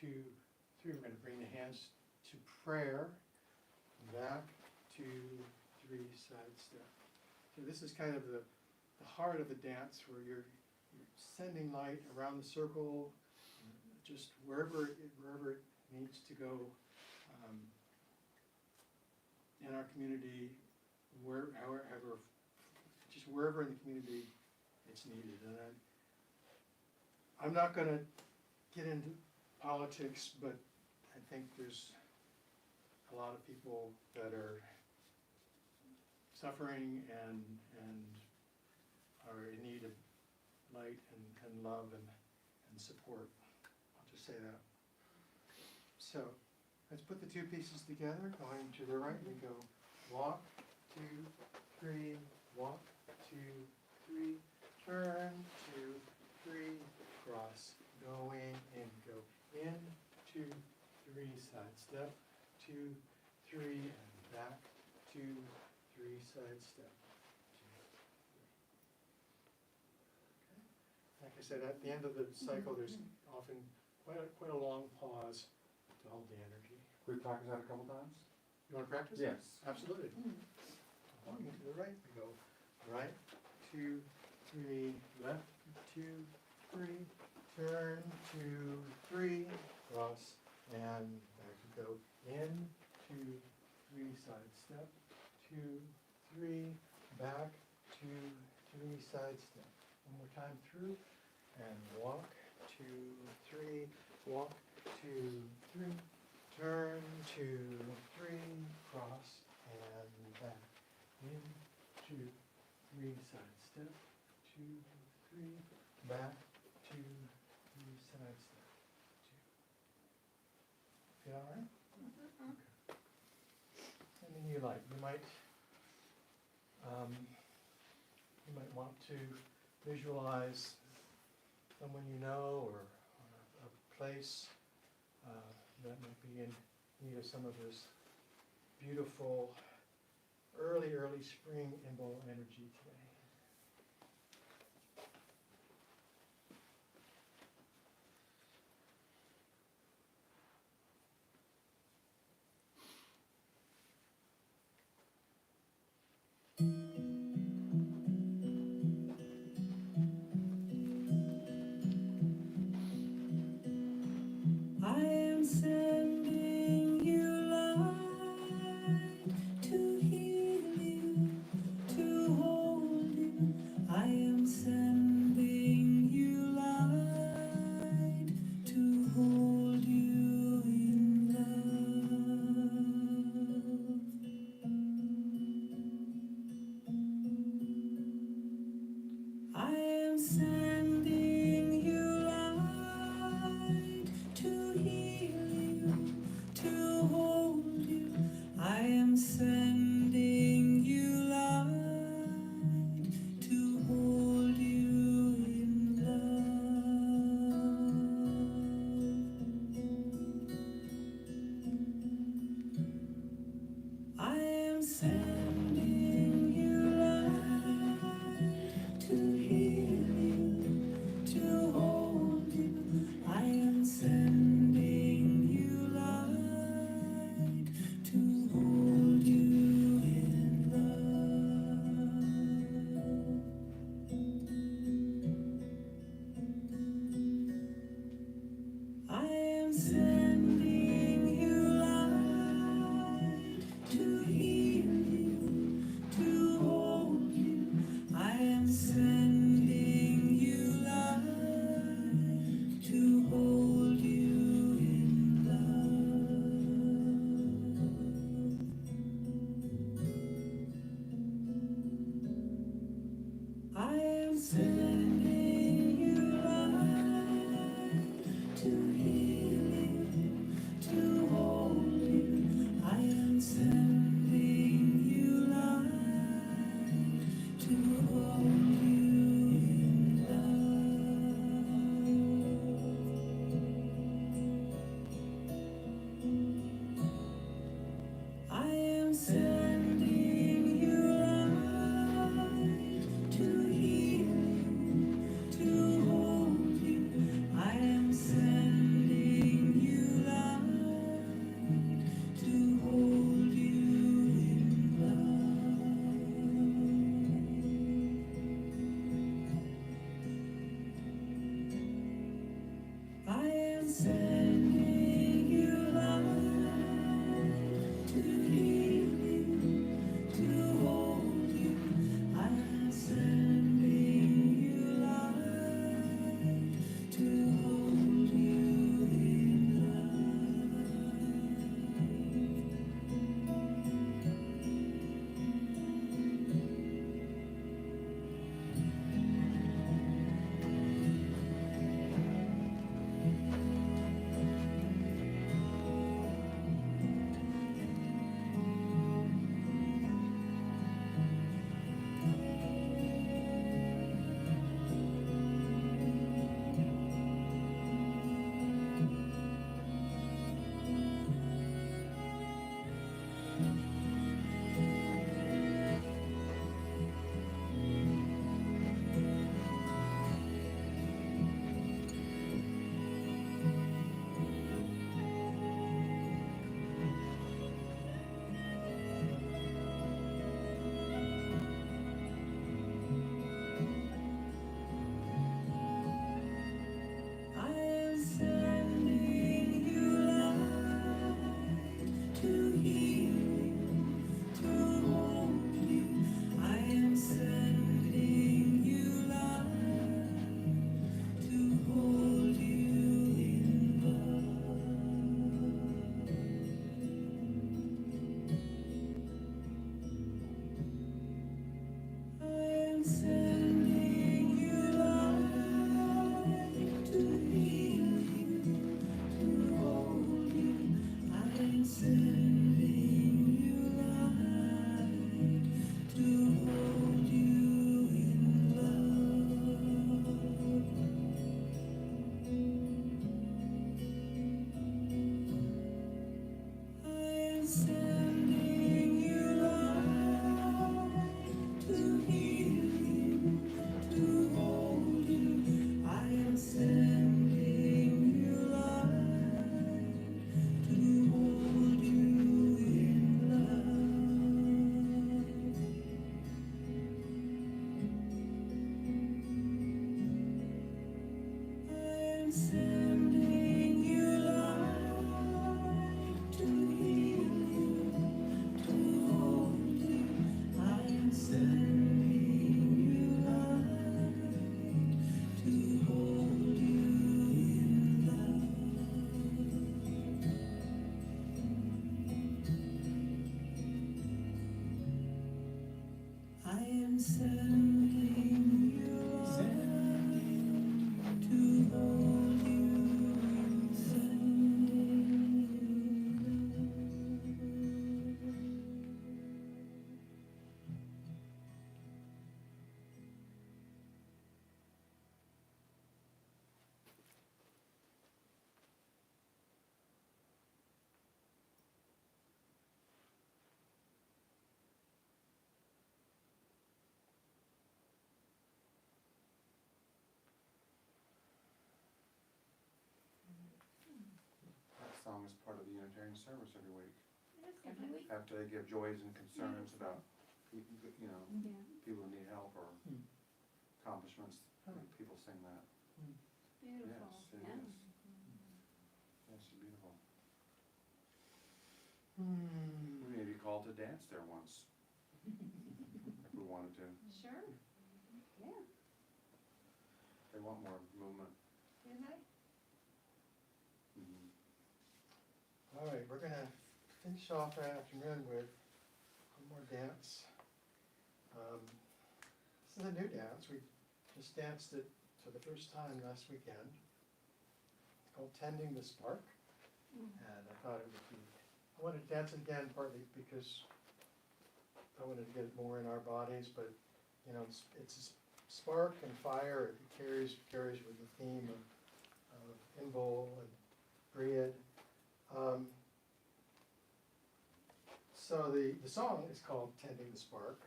E: 2, 3. We're gonna bring the hands to prayer, back, 2, 3, side step. So this is kind of the heart of the dance, where you're sending light around the circle, just wherever it needs to go. In our community, however, just wherever in the community it's needed. And I'm not gonna get into politics, but I think there's a lot of people that are suffering and are in need of light and love and support. I'll just say that. So, let's put the 2 pieces together. Going to the right, we go walk, 2, 3, walk, 2, 3, turn, 2, 3, cross, going in, go in, 2, 3, side step, 2, 3, and back, 2, 3, side step. 2, 3. Okay. Like I said, at the end of the cycle, there's often quite a long pause to hold the energy.
H: We practice that a couple times?
E: You want to practice?
H: Yes.
E: Absolutely. Walking to the right, we go right, 2, 3, left, 2, 3, turn, 2, 3, cross, and back we go in, 2, 3, side step, 2, 3, back, 2, 3, side step. One more time through, and walk, 2, 3, walk, 2, 3, turn, 2, 3, cross, and back. In, 2, 3, side step, 2, 3, back, 2, 3, side step, 2. Feel all right? Okay. Anything you like. You might want to visualize someone you know, or a place that might be in need of some of this beautiful early spring Imbolc energy today.
G: I am sending you light to heal you, to hold sending you light to heal you, to hold you. I am sending you light to hold you in I am sending you light to heal you, to hold you. I am sending you light to hold you in love. I am sending you light to heal you, to hold you. I am sending you light to hold you in love. I am sending you light to heal you, to hold you. I am sending you light to hold you in love. I am sending you light to heal you, to hold you. I am sending you light to hold you in love. I am sending you light to hold you
H: That song is part of the Unitarian service every week.
I: Every week.
H: After they give joys and concerns about, people who need help or accomplishments, people sing that.
B: Beautiful.
H: Yes, it
B: Yeah.
H: is. Yes, it's beautiful.
E: Hmm.
H: We may be called to dance there once, if we wanted to.
B: Sure. Yeah.
H: They want more movement.
B: Didn't I?
H: Mhm.
E: All right, we're gonna finish off our afternoon with one more dance. This is a new dance. We just danced it for the first time last weekend. It's called Tending the Spark. And I thought it would be, I wanted to dance it again partly because I wanted to get it more in our bodies, but, you know, it's a spark and fire. It carries with the theme of Imbolc and Breed. So the song is called Tending the Spark,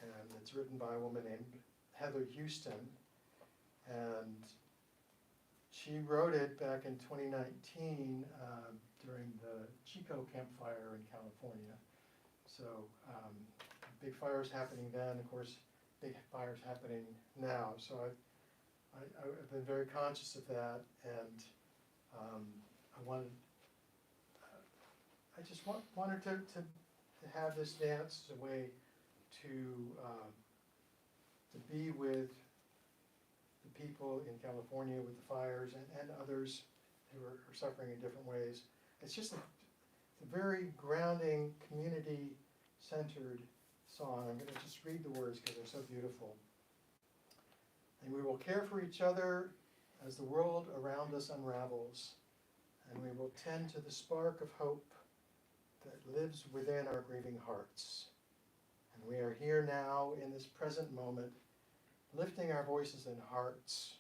E: and it's written by a woman named Heather Houston, and she wrote it back in 2019 during the Chico campfire in California. So big fires happening then, of course, big fires happening now. So I've been very conscious of that, and I just wanted to have this dance as a way to be with the people in California with the fires and others who are suffering in different ways. It's just a very grounding, community-centered song. I'm going to just read the words because they're so beautiful. And we will care for each other as the world around us unravels, and we will tend to the spark of hope that lives within our grieving hearts. And we are here now in this present moment, lifting our voices and hearts.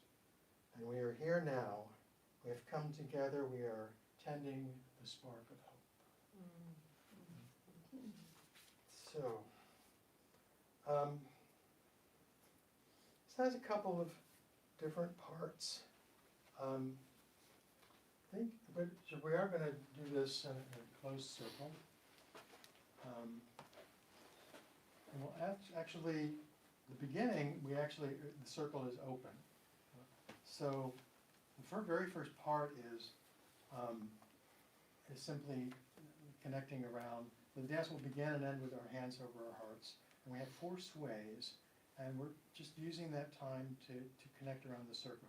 E: And we are here now. We have come together. We are tending the spark of hope. So, this has a couple of different parts. I think so we are going to do this in a closed circle. And we'll actually, the beginning, the circle is open. So the very first part is simply connecting around. The dance will begin and end with our hands over our hearts. And we have 4 sways, and we're just using that time to connect around the circle.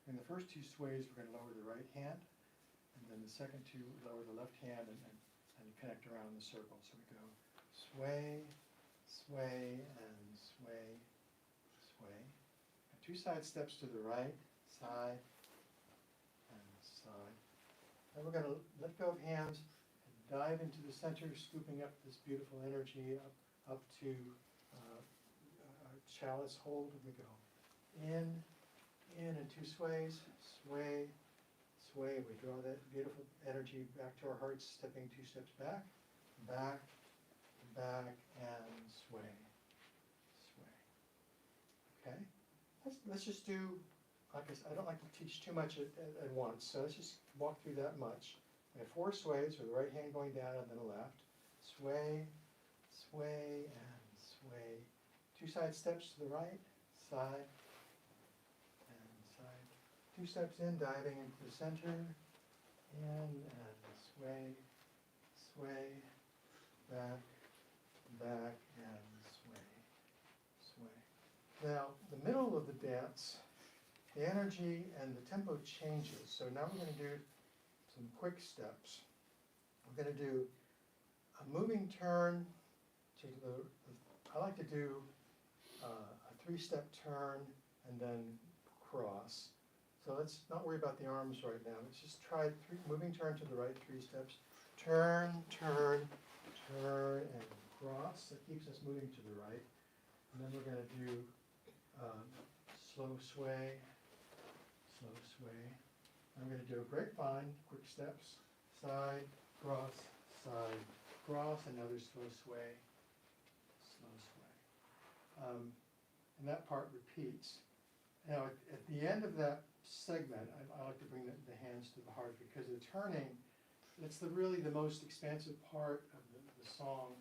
E: In the first 2 sways, we're going to lower the right hand, and then the second 2, lower the left hand and connect around the circle. So we go sway, sway, and sway, sway. And 2 side steps to the right, side, and side. Then we're going to let go of hands and dive into the center, scooping up this beautiful energy up to our chalice hold. We go in and 2 sways, sway, sway. We draw that beautiful energy back to our hearts, stepping 2 steps back, back, back, and sway, sway. Okay? Let's just do, like I don't like to teach too much at once, so let's just walk through that much. We have 4 sways with the right hand going down and then the left. Sway, sway, and sway. 2 side steps to the right, side, and side. 2 steps in, diving into the center, in and sway, sway, back, back, and sway, sway. Now, the middle of the dance, the energy and the tempo changes. So now we're going to do some quick steps. We're going to do a moving turn to I like to do a 3-step turn and then cross. So let's not worry about the arms right now. Let's just try moving turn to the right 3 steps. Turn, turn, turn, and cross. That keeps us moving to the right. And then we're going to do slow sway, slow sway. I'm going to do a grapevine, quick steps, side, cross, another slow sway, slow sway. And that part repeats. Now, at the end of that segment, I like to bring the hands to the heart because the turning, it's really the most expansive part of the song.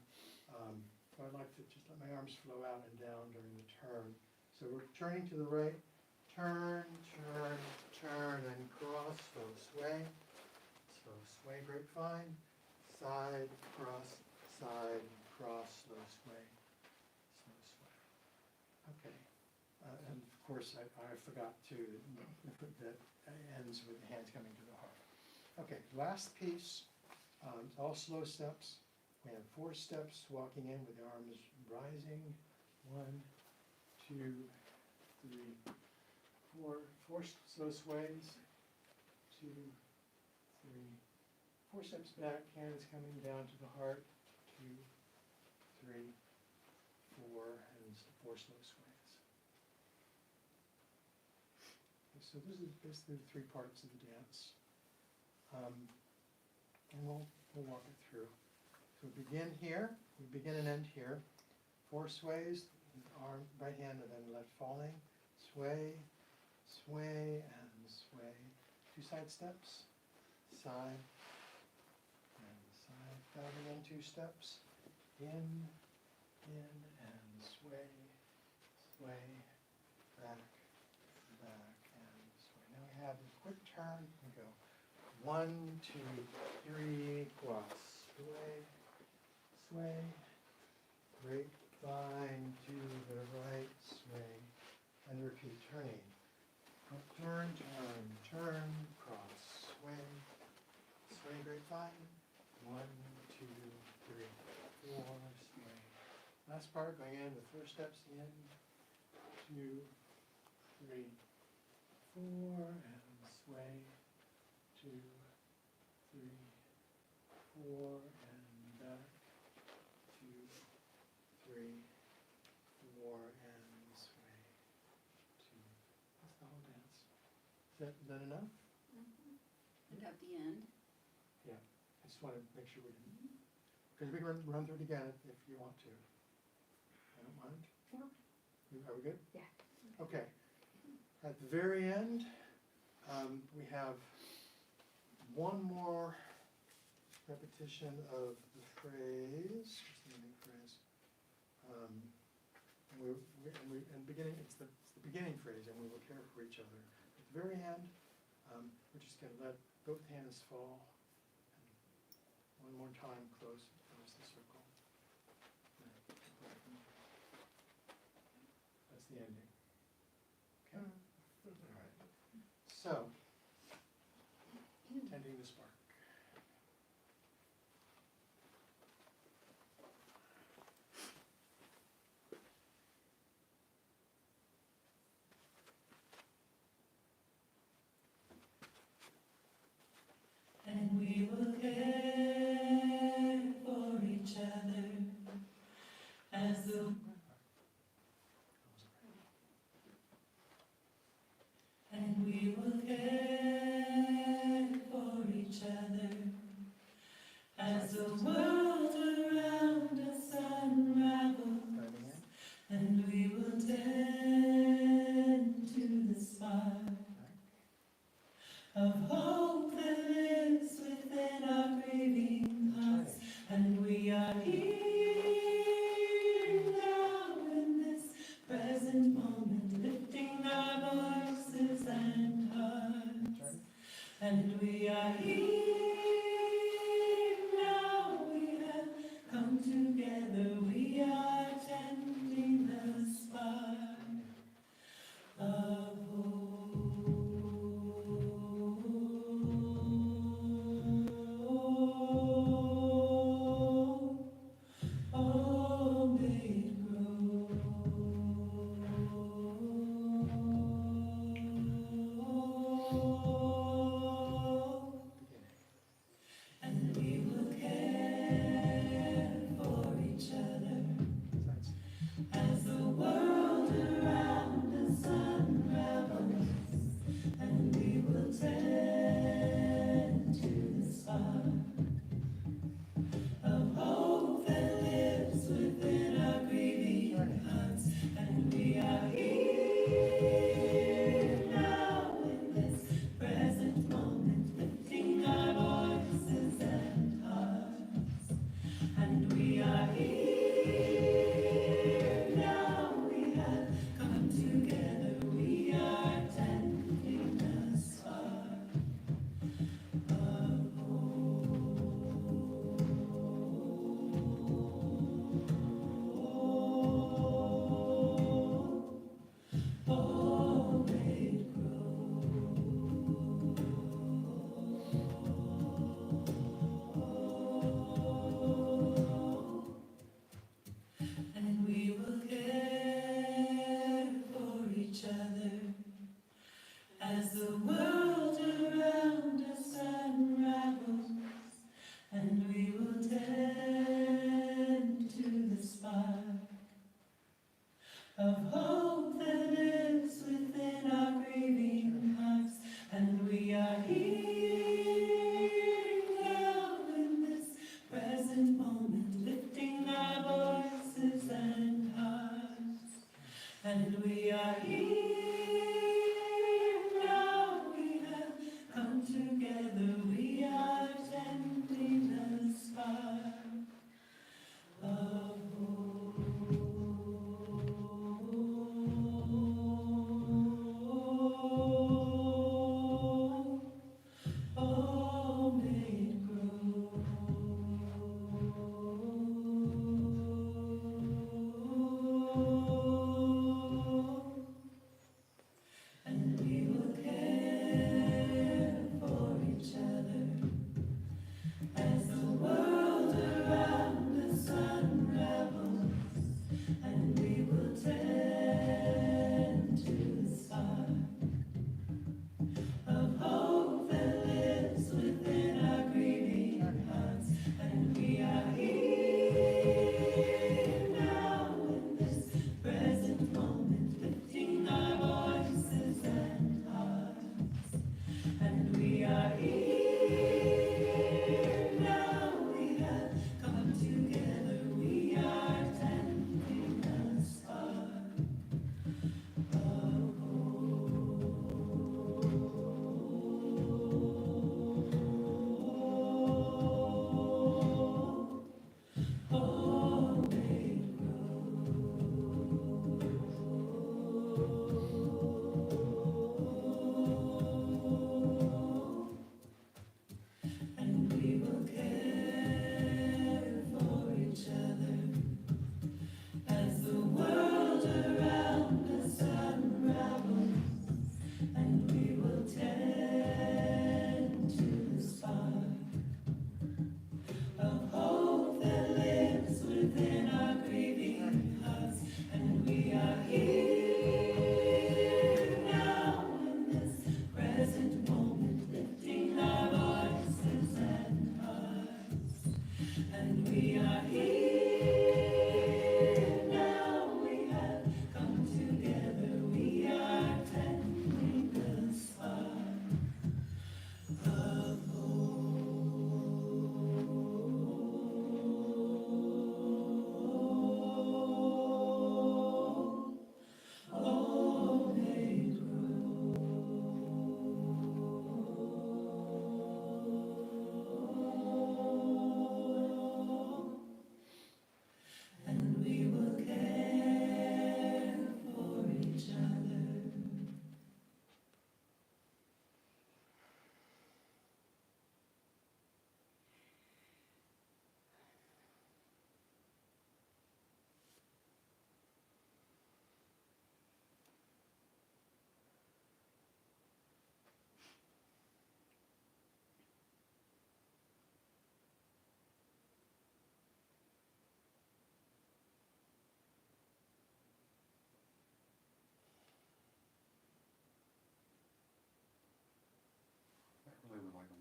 E: So I'd like to just let my arms flow out and down during the turn. So we're turning to the right, turn, turn, turn, and cross, slow sway, grapevine, side, cross, slow sway, slow sway. Okay, and of course I forgot to put that ends with the hands coming to the heart. Okay, last piece, all slow steps. We have 4 steps, walking in with the arms rising. 1, 2, 3, 4. 4 slow sways. 2, 3, 4 steps back, hands coming down to the heart. 2, 3, 4, and 4 slow sways. Okay, so this is basically the 3 parts of the dance. And we'll walk it through. So we begin here, we begin and end here. 4 sways, arm, right hand, and then left falling. Sway, sway, and sway. 2 side steps, side, and side. Diving in 2 steps, in, and sway, sway, back, and sway. Now we have a quick turn. We go 1, 2, 3, cross, sway, sway, grapevine to the right, sway, and repeat, turning. Turn, turn, turn, cross, sway, sway, grapevine, 1, 2, 3, 4, sway. Last part, going in, the first steps in, 2, 3, 4, and sway, 2, 3, 4, and back, 2, 3, 4, and sway, 2. That's the whole dance. Is that enough?
A: And at the end,
E: Yeah, I just want to make sure we didn't, because we can run through it again if you want to. I don't mind.
F: No.
E: Are we good?
F: Yeah.
E: Okay. At the very end, we have one more repetition of the phrase. What's the ending phrase? And beginning. It's the beginning phrase, and we will care for each other. At the very end, we're just going to let both hands fall. And one more time, close the circle. That's the ending. Okay? All right. So, tending the spark.
G: And we will care for each other as the and we will care for each other as the world around us unravels, and we will tend to the spark of hope that lives within our grieving hearts, and we are here now in this present moment, lifting our voices and hearts, and we are here now, we have come together, we are tending the spark of hope. Oh, may it grow.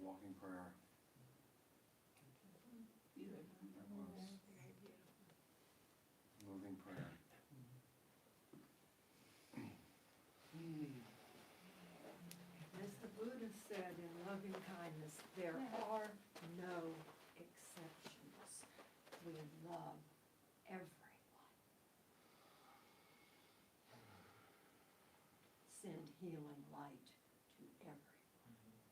H: walking prayer.
A: Beautiful.
H: That was moving prayer.
C: As the Buddha said in loving kindness, there are no exceptions. We love everyone. Send healing light to everyone.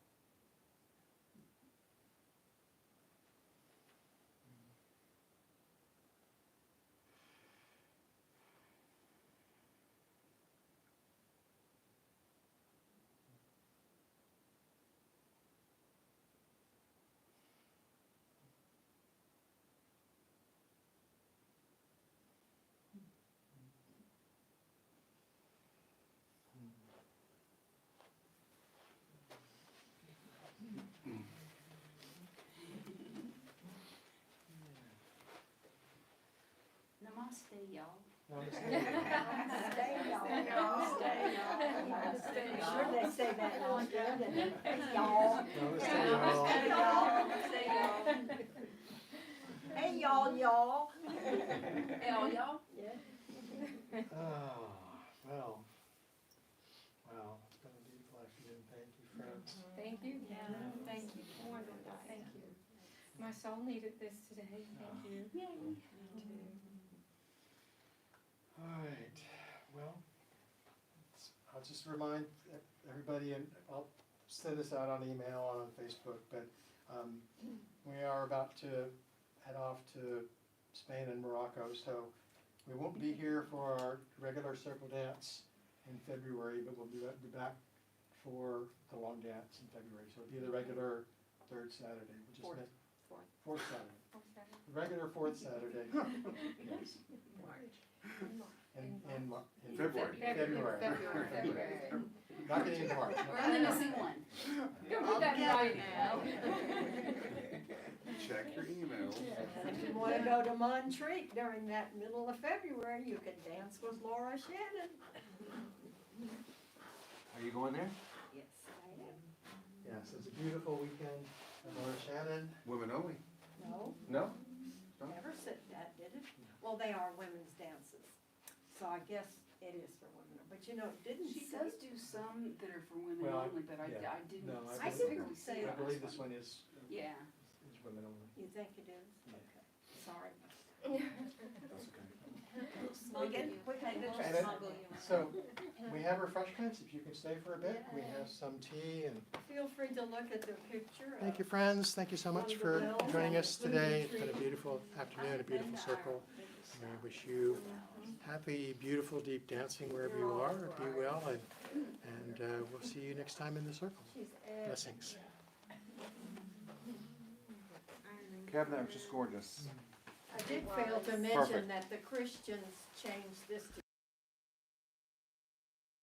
A: Namaste, y'all.
C: Stay, y'all. Stay, y'all.
F: Stay,
C: I'm
F: y'all.
C: sure they say that now and then, and y'all.
E: Namaste, y'all.
C: Hey, y'all. Hey, y'all, y'all.
A: Hey, all y'all.
C: Yeah.
E: Oh, well, wow, it's been a beautiful afternoon, thank you, friends.
F: Thank you, thank you, more than that, thank you. My soul needed this today, thank you.
A: Yay.
E: All right, well, I'll just remind everybody, and I'll send this out on email, on Facebook, but we are about to head off to Spain and Morocco, so we won't be here for our regular circle dance in February, but we'll be back for the long dance in February. So it'll be the regular third Saturday, which is
A: Fourth.
E: fourth Saturday. The regular fourth Saturday. Yes. In
H: February.
E: February. Not getting into March.
A: We're only missing one.
F: Go put that in writing.
H: Check your emails.
C: If you wanna go to Montreat during that middle of February, you can dance with Laura Shannon.
H: Are you going there?
C: Yes, I am.
E: Yes, it's a beautiful weekend. Laura Shannon.
H: Women only?
C: No,
H: No? No?
C: never said that, did it? Well, they are women's dances, so I guess it is for women, but you know, it didn't
A: She
C: say.
A: does do some that are for women
E: Well,
A: only, but I
E: yeah.
A: didn't
E: No, I
A: specifically
C: believe-
A: say
E: I
A: that.
E: believe this one is
A: Yeah.
E: women only.
C: You think it is?
E: Yeah.
C: Okay, sorry.
H: That's okay.
C: We can
E: And then- So, we have refreshments, if you can stay for a bit. We have some tea and.
C: Feel free to look at the picture.
E: Thank you, friends. Thank you so much for joining us today. It's been a beautiful afternoon, a beautiful circle. And I wish you happy, beautiful, deep dancing wherever you are. Be well, and we'll see you next time in the circle. Blessings.
H: Kevin, that was just gorgeous.
C: I did fail to mention that the Christians changed this to